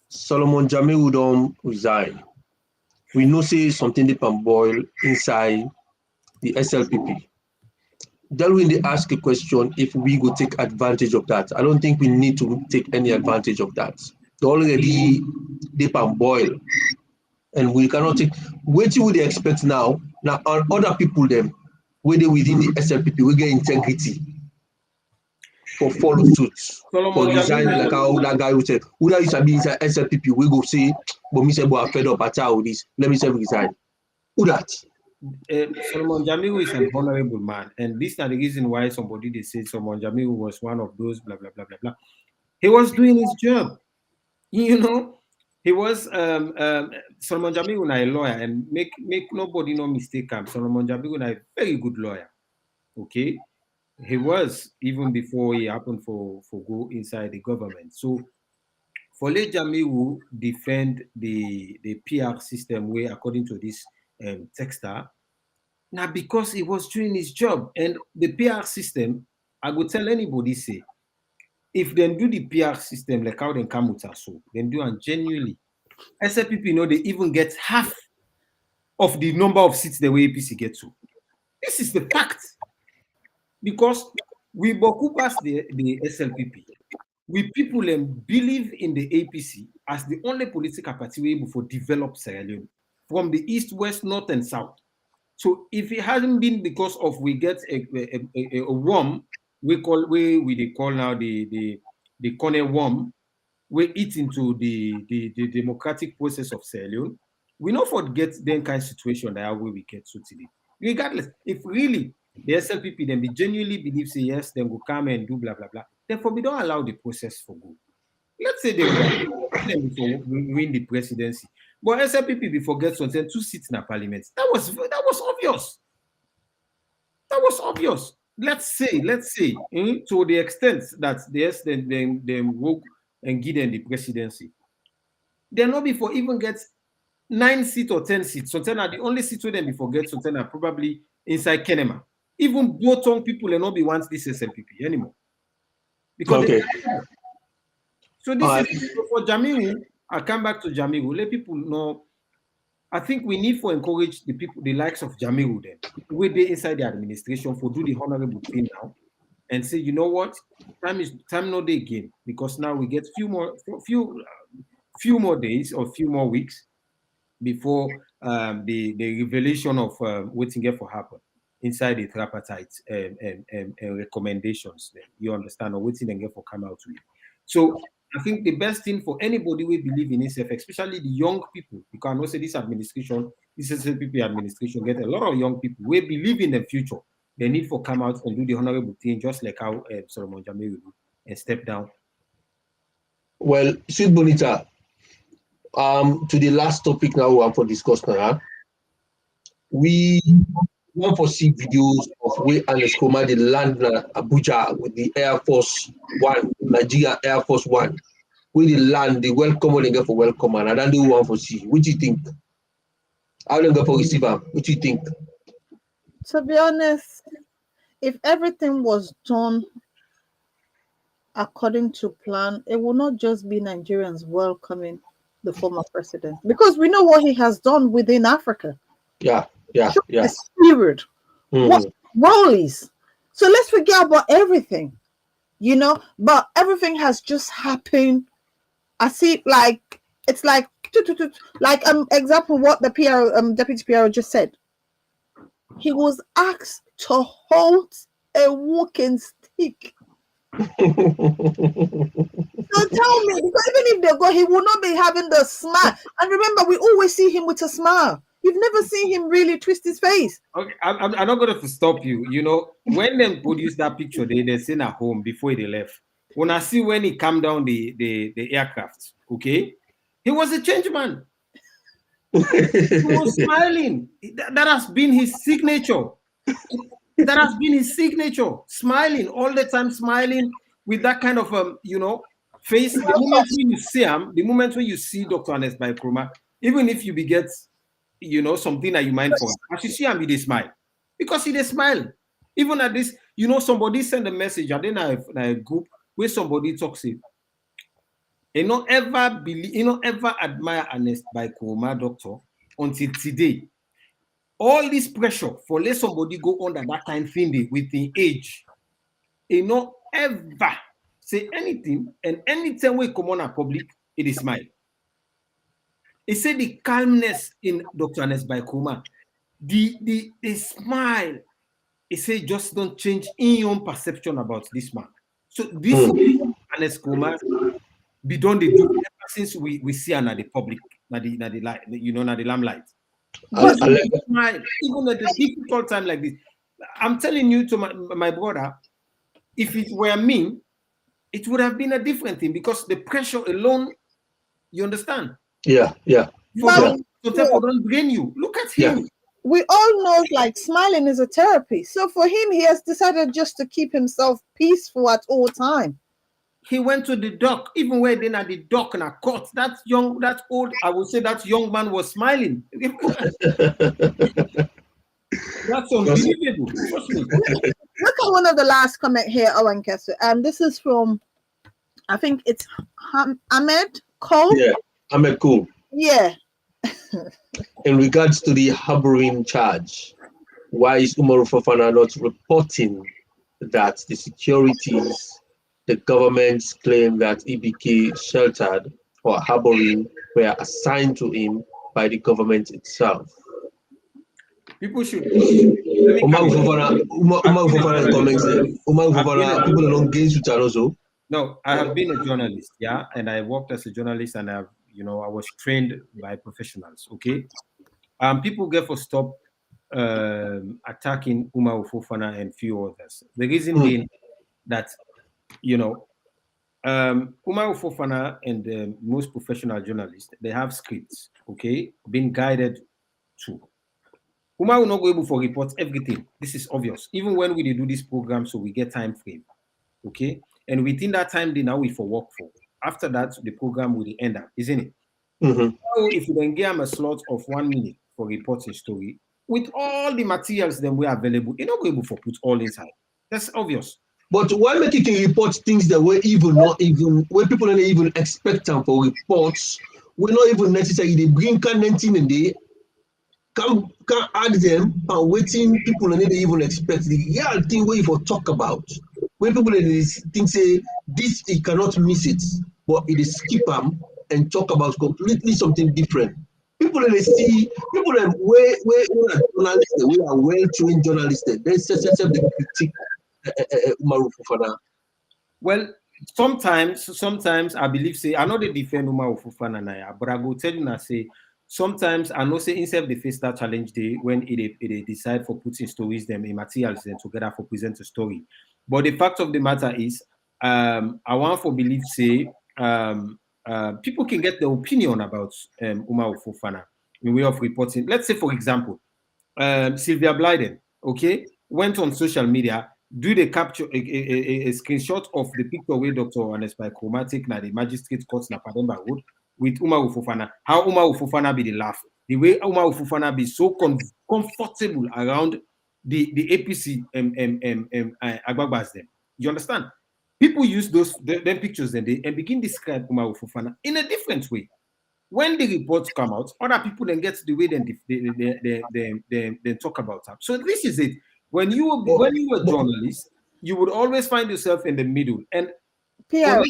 Solomon Jamiu don't resign. We know say something deep and boil inside the SLPP. Then when they ask a question if we go take advantage of that. I don't think we need to take any advantage of that. They already deep and boil. And we cannot take what you would expect now. Now other people them where they within the SLPP we get integrity for follow suit for resign like how that guy would say who that used to be inside SLPP we go say but me say boy I fed up at all this let me say resign. Who that? Solomon Jamiu is an honorable man, and this is the reason why somebody they said Solomon Jamiu was one of those blah blah blah blah blah. He was doing his job, you know. He was Solomon Jamiru, a lawyer, and make nobody no mistake. Solomon Jamiru, a very good lawyer. Okay, he was even before he happened for go inside the government. So for let Jamiru defend the PR system way according to this texter, now because he was doing his job, and the PR system, I would tell anybody say, if they do the PR system like how they come with us, so then do and genuinely, SLPP know they even get half of the number of seats the way APC get to. This is the fact. Because we boku pass the SLPP. We people believe in the APC as the only political party able to develop Sierra Leone from the east, west, north, and south. So if it hasn't been because of we get a worm, we call now the corner worm, we eat into the democratic process of Sierra Leone, we not forget then kind of situation that way we get to today. Regardless, if really the SLPP then be genuinely believe say yes, then go come and do blah blah blah, therefore we don't allow the process for go. Let's say they win the presidency, but SLPP before get something 2 seats in the parliament. That was obvious. That was obvious. Let's say, to the extent that yes, then work and give them the presidency. They're not before even get 9 seats or 10 seats. Sometimes are the only seats where them before get something are probably inside Kenema. Even both young people will not be want this SLPP anymore. Because okay. So this is for Jamiru. I'll come back to Jamiru. Let people know. I think we need to encourage the people, the likes of Jamiru, then, where they inside the administration for do the honorable thing now, and say, you know what, time no day again, because now we get few more days or few more weeks before the revelation of waiting here for happen inside the tripartite recommendations. Then you understand, or waiting and get for come out to you. So I think the best thing for anybody who believe in itself, especially the young people, because I know say this administration, this SLPP administration, get a lot of young people who believe in the future. They need for come out and do the honorable thing, just like how Solomon Jamiru do, and step down. Well, Sweet Bonita, to the last topic now we want to discuss now. We want to see videos of where Ernest Koroma they land in Abuja with the Air Force One, Nigeria Air Force One. Where they land, they welcome when they get for welcome, and then they want to see. What do you think? How they go for receive them? What do you think? To be honest, if everything was done according to plan, it will not just be Nigerians welcoming the former president, because we know what he has done within Africa. Yeah. Period. What rollies? So let's forget about everything, but everything has just happened. I see, like it's like example what the PR deputy PR just said. He was asked to hold a walking stick. So tell me, because even if they go, he will not be having the smile. And remember, we always see him with a smile. You've never seen him really twist his face. Okay, I'm not going to stop you. When they produced that picture, they seen at home before they left. When I see when he came down the aircraft, okay, he was a change man. He was smiling. That has been his signature. That has been his signature. Smiling all the time, smiling with that kind of face. The moment when you see him, the moment when you see Dr. Ernest by Koroma, even if you beget something that you mind for, as you see him, he smile. Because he smile. Even at this, somebody send a message, and then I have a group where somebody talks it. Ever admire Ernest by Koroma, doctor, until today. All this pressure for let somebody go under that kind of thing with the age. Ever say anything, and anytime we come on a public, it is smile. He said the calmness in Dr. Ernest by Koroma, the smile, he said just don't change in your own perception about this man. So this Ernest Koroma be done the do ever since we see him at the public, at the light, at the lamplight. Smile, even at the difficult time like this. I'm telling you to my brother, if it were me, it would have been a different thing, because the pressure alone, you understand? Yeah. But So therefore, don't drain you. Look at him. we all know like smiling is a therapy. So for him, he has decided just to keep himself peaceful at all time. He went to the dock, even when then at the dock and a court. That old, I would say that young man was smiling. That's unbelievable. Trust me. Look at one of the last comment here, OrWanKasu. This is from, I think it's Ahmed Cole. Yeah, Ahmed Coup. Yeah. In regards to the harboring charge, why is Umaru Fofana not reporting that the securities the government's claim that EBK sheltered or harboring were assigned to him by the government itself? People should. Umaru Fofana comments there. Umaru Fofana, people don't gain to also. No, I have been a journalist, yeah, and I worked as a journalist, and I was trained by professionals. Okay, people get for stop attacking Umaru Fofana and few others. The reason being that Umaru Fofana and most professional journalists, they have scripts, okay, being guided to. Umaru not go able to report everything. This is obvious. Even when we do this program, so we get time frame, okay, and within that time, they now we for work for. After that, the program will end up, isn't it? So if you then give them a slot of 1 minute for reporting story, with all the materials then we are available, you're not able to put all inside. That's obvious. But why make you can report things that were not even when people don't even expect them for reports? We're not even necessary. They bring anything and they can add them and waiting people don't even expect the real thing where you for talk about. When people think say this you cannot miss it, but it is skip them and talk about completely something different. People they see people that we journalists, we are well-trained journalists, they say the critique Umaru Fofana. Well, sometimes I believe say I know they defend Umaru Fofana, but I go tell you now say sometimes I know say instead of the face that challenge day when they decide for putting stories them in materials then together for present a story. But the fact of the matter is, I want for believe say people can get their opinion about Umaru Fofana in way of reporting. Let's say, for example, Sylvia Blyden, okay, went on social media, do they capture a screenshot of the picture where Dr. Ernest by Chromatic na the magistrate court na Pademba Road with Umaru Fofana. How Umaru Fofana be the laugh. The way Umaru Fofana be so comfortable around the APC Agbagbas them. You understand? People use them pictures and begin describe Umaru Fofana in a different way. When the reports come out, other people then get the way they talk about them. So this is it. When you were a journalist, you would always find yourself in the middle. And I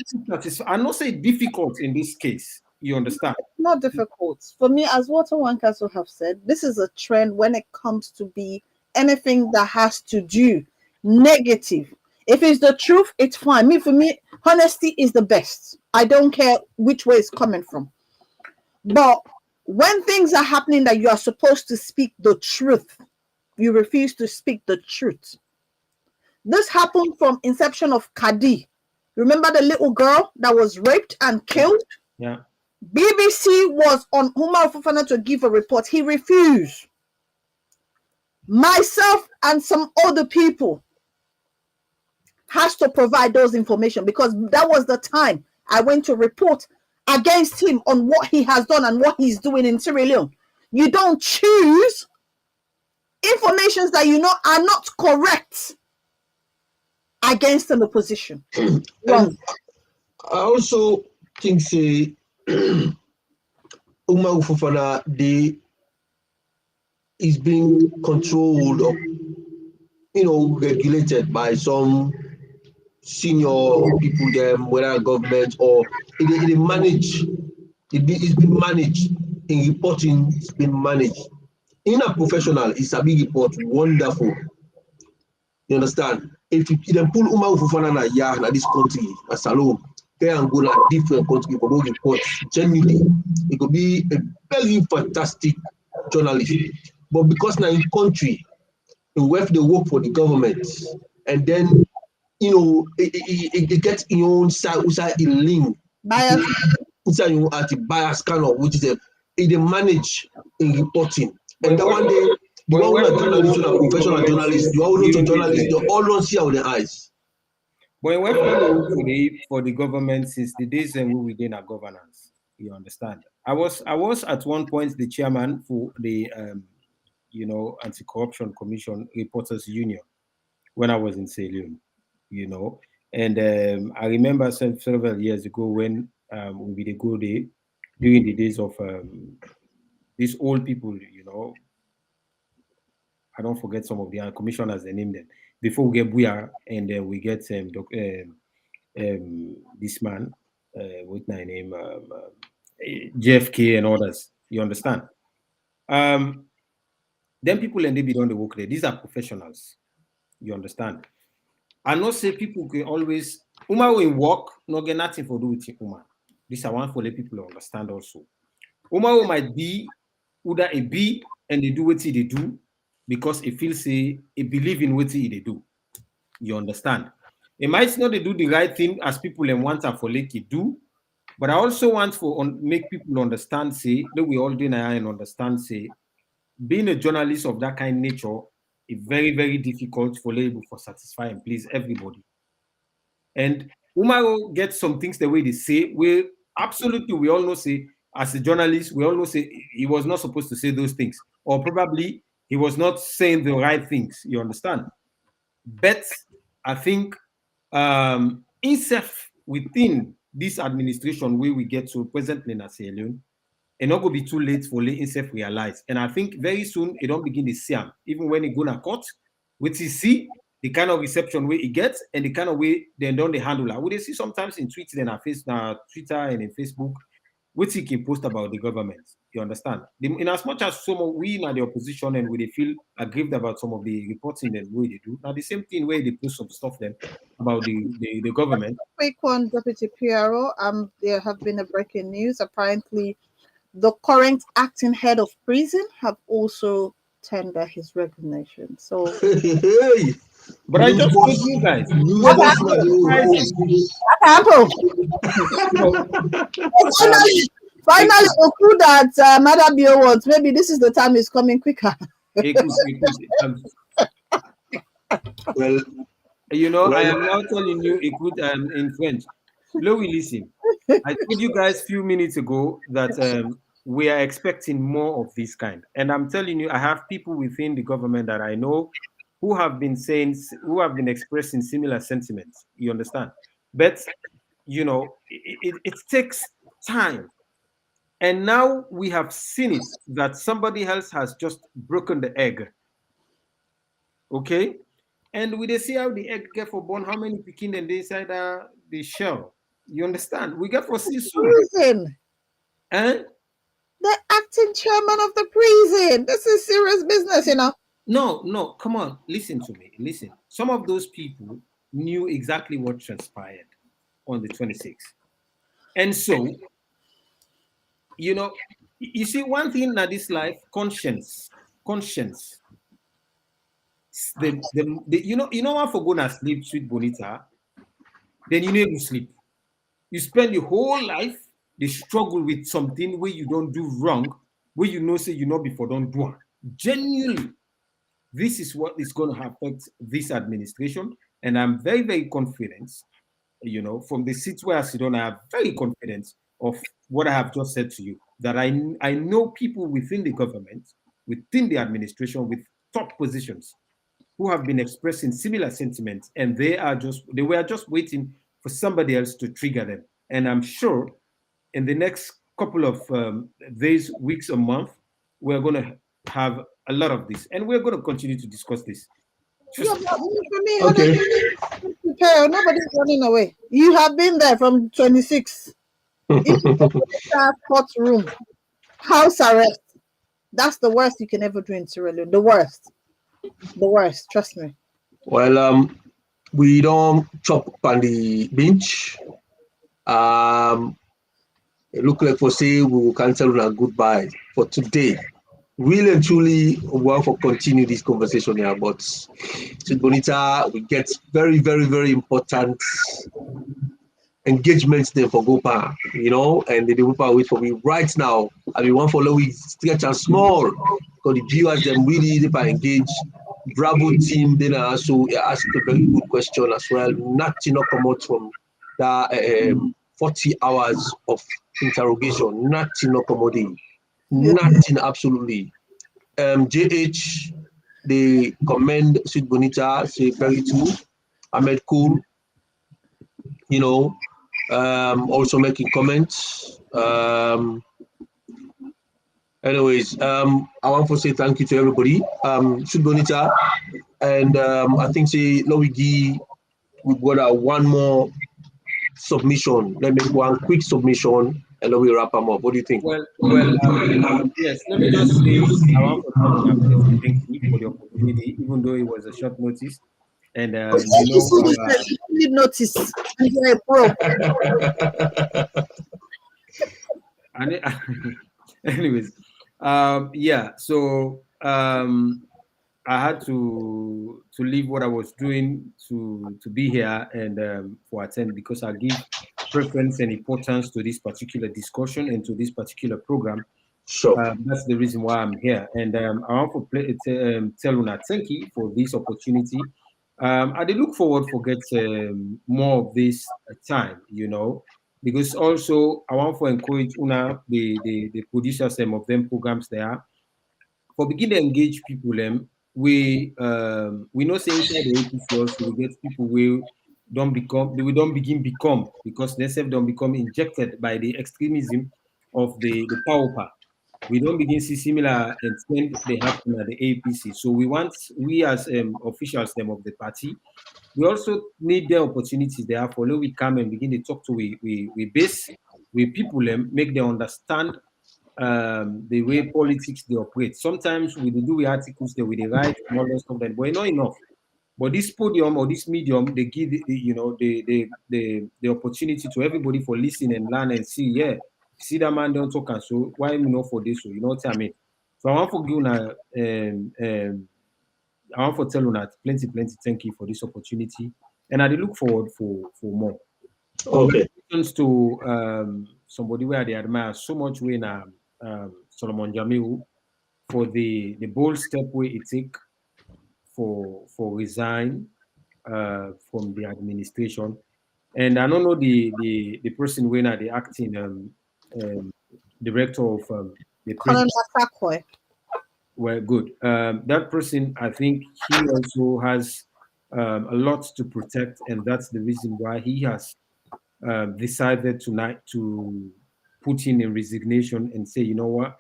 not say difficult in this case. You understand? It's not difficult. For me, as what OrWanKasu have said, this is a trend when it comes to be anything that has to do negative. If it's the truth, it's fine. For me, honesty is the best. I don't care which way it's coming from. But when things are happening that you are supposed to speak the truth, you refuse to speak the truth. This happened from inception of Kadi. Remember the little girl that was raped and killed? Yeah. BBC was on Umaru Fofana to give a report. He refused. Myself and some other people has to provide those information because that was the time I went to report against him on what he has done and what he's doing in Sierra Leone. You don't choose information that you know are not correct against an opposition. I also think say Umaru Fofana is being controlled or regulated by some senior people them, whether government or it managed. It's been managed in reporting. It's been managed. In a professional, it's a big report. Wonderful. You understand? If you then pull Umaru Fofana na this country, a salon, they and go to a different country for those reports. Genuinely, it could be a very fantastic journalist. But because now in country, we have to work for the government, and then it gets in your own side, link. inside you at the bias kind of which is they manage in reporting. And that one day, the one who are journalists, professional journalists, the one who know journalists, they all don't see with their eyes. But we're following for the government since the days when we did our governance. You understand? I was at one point the chairman for the Anti-Corruption Commission Reporters Union when I was in Sierra Leone, and I remember several years ago when we did go there during the days of these old people, I don't forget some of the commissioners they named them. Before we get Buya, and then we get this man, what's my name, JFK and others. You understand? Then people and they be on the work there. These are professionals. You understand? I not say people can always in work, not get nothing for do with Uma. This I want for the people to understand also. Uma might be either a B and they do what they do because it feels they believe in what they do. You understand? It might not they do the right thing as people and want for like do, but I also want for make people understand say that we all deny and understand say being a journalist of that kind of nature is very, very difficult for label for satisfy and please everybody. And Umaro gets some things the way they say, we absolutely we all know say as a journalist, we all know say he was not supposed to say those things, or probably he was not saying the right things, you understand? But I think within this administration where we get to presently in Sierra Leone, and not going to be too late for INSEF realize. And I think very soon it don't begin to see him, even when he go to court, which he see the kind of reception way he gets and the kind of way they don't they handle it. We they see sometimes in Twitter and Twitter and in Facebook, which he can post about the government. You understand? In as much as some of we in the opposition and we they feel aggrieved about some of the reporting and way they do. Now the same thing where they post some stuff then about the government. Quick one, Deputy PRO. There have been a breaking news. Apparently, the current acting head of prison have also tendered his resignation. So, but I just told you guys. What happened? Finally, Coup that Madam Bio wants. Maybe this is the time it's coming quicker. Well, I am now telling you in French. Louis, listen. I told you guys a few minutes ago that we are expecting more of this kind. And I'm telling you, I have people within the government that I know who have been expressing similar sentiments. You understand? But, it takes time. And now we have seen it that somebody else has just broken the egg. Okay? And we see how the egg get for born, how many picking and they inside the shell. You understand? We get for see soon. Prison. Eh? The acting chairman of the prison. This is serious business, No, come on. Listen to me. Listen. Some of those people knew exactly what transpired on the 26th. And so, you see one thing in this life, conscience. What for going to sleep, sweet Bonita, then you need to sleep. You spend your whole life, they struggle with something where you don't do wrong, where say before don't do it. Genuinely, this is what is going to affect this administration. And I'm very, very confident, from the seat where I sit on, I am very confident of what I have just said to you, that I know people within the government, within the administration, with top positions, who have been expressing similar sentiments, and they were just waiting for somebody else to trigger them. And I'm sure in the next couple of days, weeks, or month, we're going to have a lot of this, and we're going to continue to discuss this. Okay. Nobody's running away. You have been there from 26. Courtroom, house arrest. That's the worst you can ever do in Sierra Leone. The worst. Trust me. Well, we don't chop on the bench. It look like for say we will cancel a goodbye for today. Really and truly, we want to continue this conversation here, but with Bonita, we get very, very, very important engagements there for Gopa, you know, and the Gopa wait for me right now. I mean, one follow we stretch and small because the viewers them really engaged. Bravo team then also asked a very good question as well. Nothing not come out from that 40 hours of interrogation. Nothing not come out there. Nothing absolutely. JH, they commend Sweet Bonita, say very true. Ahmed Coup, you know, also making comments. Anyways, I want to say thank you to everybody. Sweet Bonita, and I think say Lowigi, we've got one more submission. Let me make one quick submission and then we wrap them up. What do you think? Well, yes. Let me just say, I want to tell you thank you for the opportunity, even though it was a short notice. And you notice. You're a pro. Anyways, yeah. So I had to leave what I was doing to be here and for attend, because I give preference and importance to this particular discussion and to this particular program. Sure. That's the reason why I'm here. And I want to tell Una thank you for this opportunity. I did look forward for get more of this time, you know, because also I want to encourage Una, the producers of them programs there, for begin to engage people we know say inside the APC also we get people we don't begin become, because they self don't become injected by the extremism of the power. We don't begin see similar intent they happen at the APC. So we as officials of the party, we also need the opportunities there for we come and begin to talk to we base with people make them understand the way politics they operate. Sometimes we do articles that we write and all that stuff, but not enough. But this podium or this medium, they give the opportunity to everybody for listen and learn and see. Yeah, see that man don't talk, and so why me not for this? So you know what I mean. So I want to give I want to tell you that plenty thank you for this opportunity, and I look forward for more. Okay. Congratulations to somebody where they admire so much when Solomon Jamiu for the bold step where it take for resign from the administration. And I don't know the person when the acting director of the prison. Well, good. That person, I think he also has a lot to protect, and that's the reason why he has decided tonight to put in a resignation and say, you know what,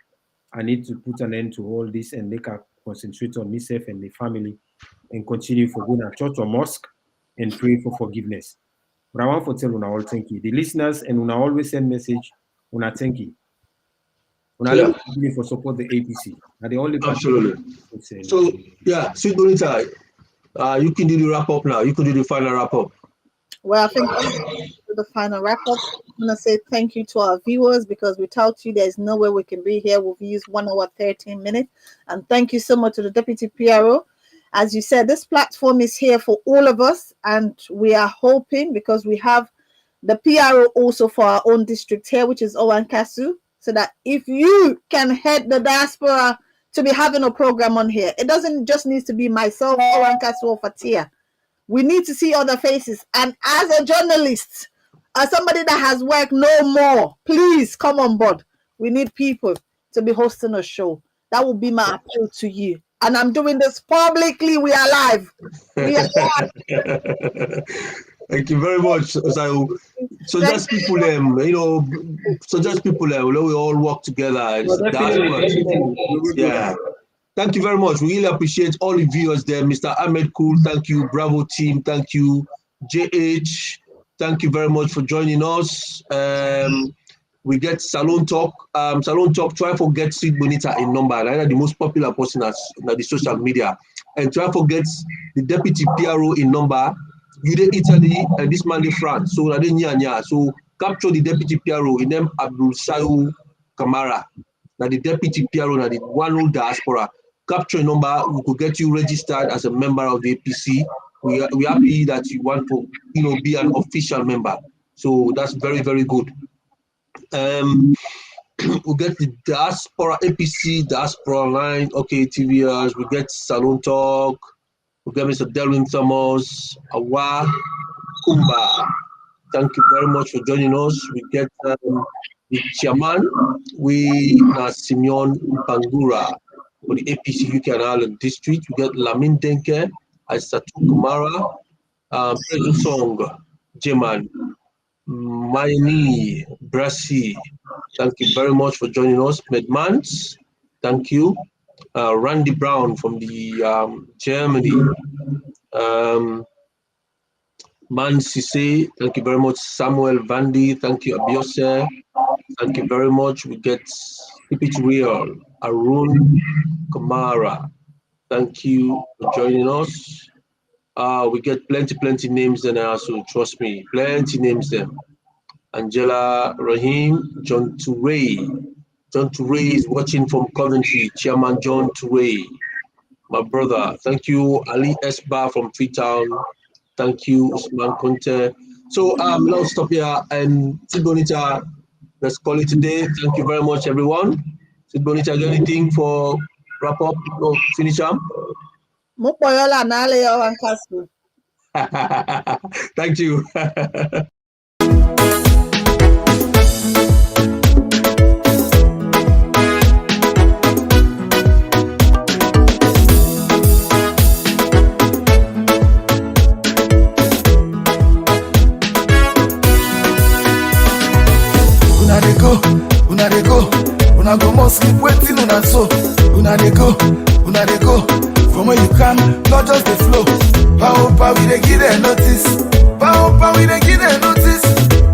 I need to put an end to all this and make a concentrate on myself and the family and continue for going to church or mosque and pray for forgiveness. But I want to tell Una all thank you. The listeners and Una always send message, Una thank you. Una for support the APC. Are the only absolutely. So yeah, Sweet Bonita, you can do the wrap up now. You can do the final wrap up. Well, I think the final wrap up, I'm gonna say thank you to our viewers, because without you, there's no way we can be here. We've used 1 hour 13 minutes, and thank you so much to the Deputy PRO. As you said, this platform is here for all of us, and we are hoping, because we have the PRO also for our own district here, which is OrWanKasu, so that if you can head the diaspora to be having a program on here, it doesn't just need to be myself, OrWanKasu, or Fatia. We need to see other faces. And as a journalist, as somebody that has worked no more, please come on board. We need people to be hosting a show. That will be my appeal to you. And I'm doing this publicly. We are live. We are live. Thank you very much. So just people, just people, we all work together. Yeah. Thank you very much. We really appreciate all the viewers there. Mr. Ahmed Coup, thank you. Bravo team, thank you. JH, thank you very much for joining us. We get Salon Talk. Salon Talk, try to get Sweet Bonita in number. They're the most popular person on the social media. And try to get the Deputy PRO in number. You did Italy and this man in France. So so capture the Deputy PRO in them Abdul Sayu Kamara. Now the Deputy PRO, now the one whole diaspora. Capture a number, we could get you registered as a member of the APC. We are happy that you want to be an official member. So that's very, very good. We get the diaspora, APC diaspora line. Okay, TVers. We get Salon Talk. We get Mr. Delwin Thomas, Awa Kumba. Thank you very much for joining us. We get the chairman, Simeon Bangura for the APC UK and Ireland district. We get Lamin Denke, Aisatu Kumara, President Song, Jeman, Maini, Brasi. Thank you very much for joining us. Medmans, thank you. Randy Brown from the Germany. Man Sise, thank you very much. Samuel Vandi, thank you. Abiose, thank you very much. We get Keep It Real, Arun Kamara, thank you for joining us. We get plenty names there, so trust me, plenty names there. Angela Rahim, John Touray. John Touray is watching from Coventry. Chairman John Touray, my brother. Thank you. Ali Esba from Freetown. Thank you, Usman Conte. So let's stop here and Sid Bonita, let's call it today. Thank you very much, everyone. Sid Bonita, anything for wrap up or finish up? Thank you. Una go must keep waiting una so. Una dey go. From where you come, not just the flow. Power, we dey give them notice. Power, we dey give them notice.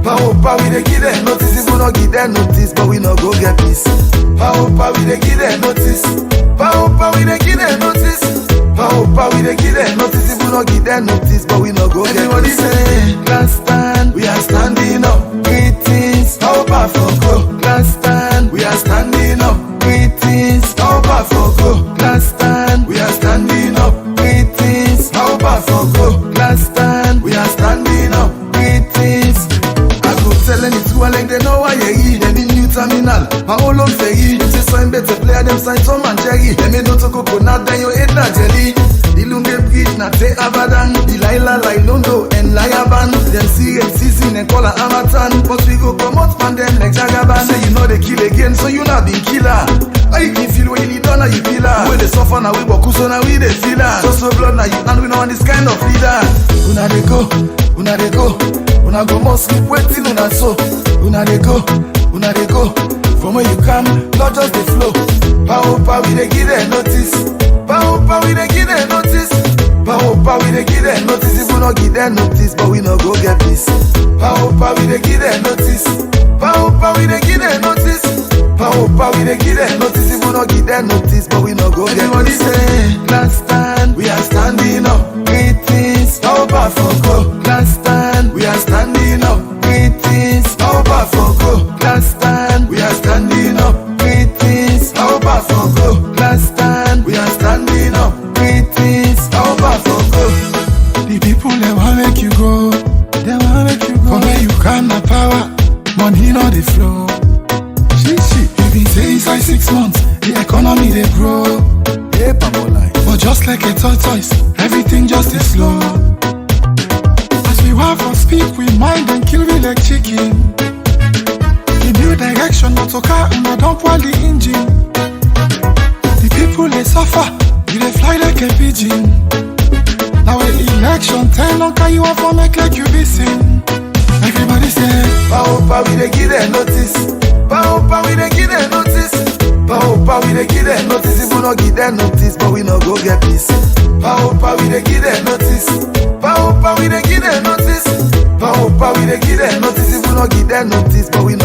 Power, we dey give them notice. If we not give them notice, but we not go get peace. Power, we dey give them notice. Power, we dey give them notice. Power, we dey give them notice. If we not give them notice, but we not go get peace. Everybody say, last stand, we are standing up. Greetings, power for go. Last stand, we are standing up. Greetings, power for go. Last stand, we are standing up. Greetings, power for go. Last stand, we are standing up. Greetings. I go telling it to like they know why you eat. They need new terminal. My whole long say say so I'm better player them sign Tom and Jerry. They may not go coconut then you eat na jelly. The Lunge Bridge na te abadan. The Laila Londo and Layaban. Them see and season and call a Amatan. But we go promote man them like Jagaban. Say you know they kill again, so you not been killer. I can feel when you done, you feel her. When they suffer now, we walk so now we they feel her. So blood now you and we know on this kind of leader. Una dey go. Una go must keep waiting una so. Una dey go. From where you come, not just the flow. Power, we dey give them notice. Power, we dey give them notice. Power, we dey give them notice. If we not give them notice, but we not go get peace. Power, we dey give them notice. Power, we dey give them notice. Power, we dey give them notice. If we not give them notice, but we not go get peace. Everybody say, last stand, we are standing up. Greetings, power for go. Last stand, we are standing up. Greetings, power for go. Last stand, we are standing up. Greetings, power for go. Last stand, we are standing up. Greetings, power for go. The people they want make you go. They want make you go. From where you come, the power, money not the flow. You been say inside 6 months, the economy they grow. But just like a tortoise, everything just is slow. As we want for speak, we mind and kill we like chicken. The new direction, not to car, and I don't want the engine. The people they suffer, they fly like a pigeon. Now the election, 10 long can you have to make like you be seen. Everybody say, power, we dey give them notice. Power, we dey give them notice. Power, we dey give them notice. If we not give them notice, but we not go get peace. Power, we dey give them notice. Power, we dey give them notice. Power, we dey give them notice. If we not give them notice, but we not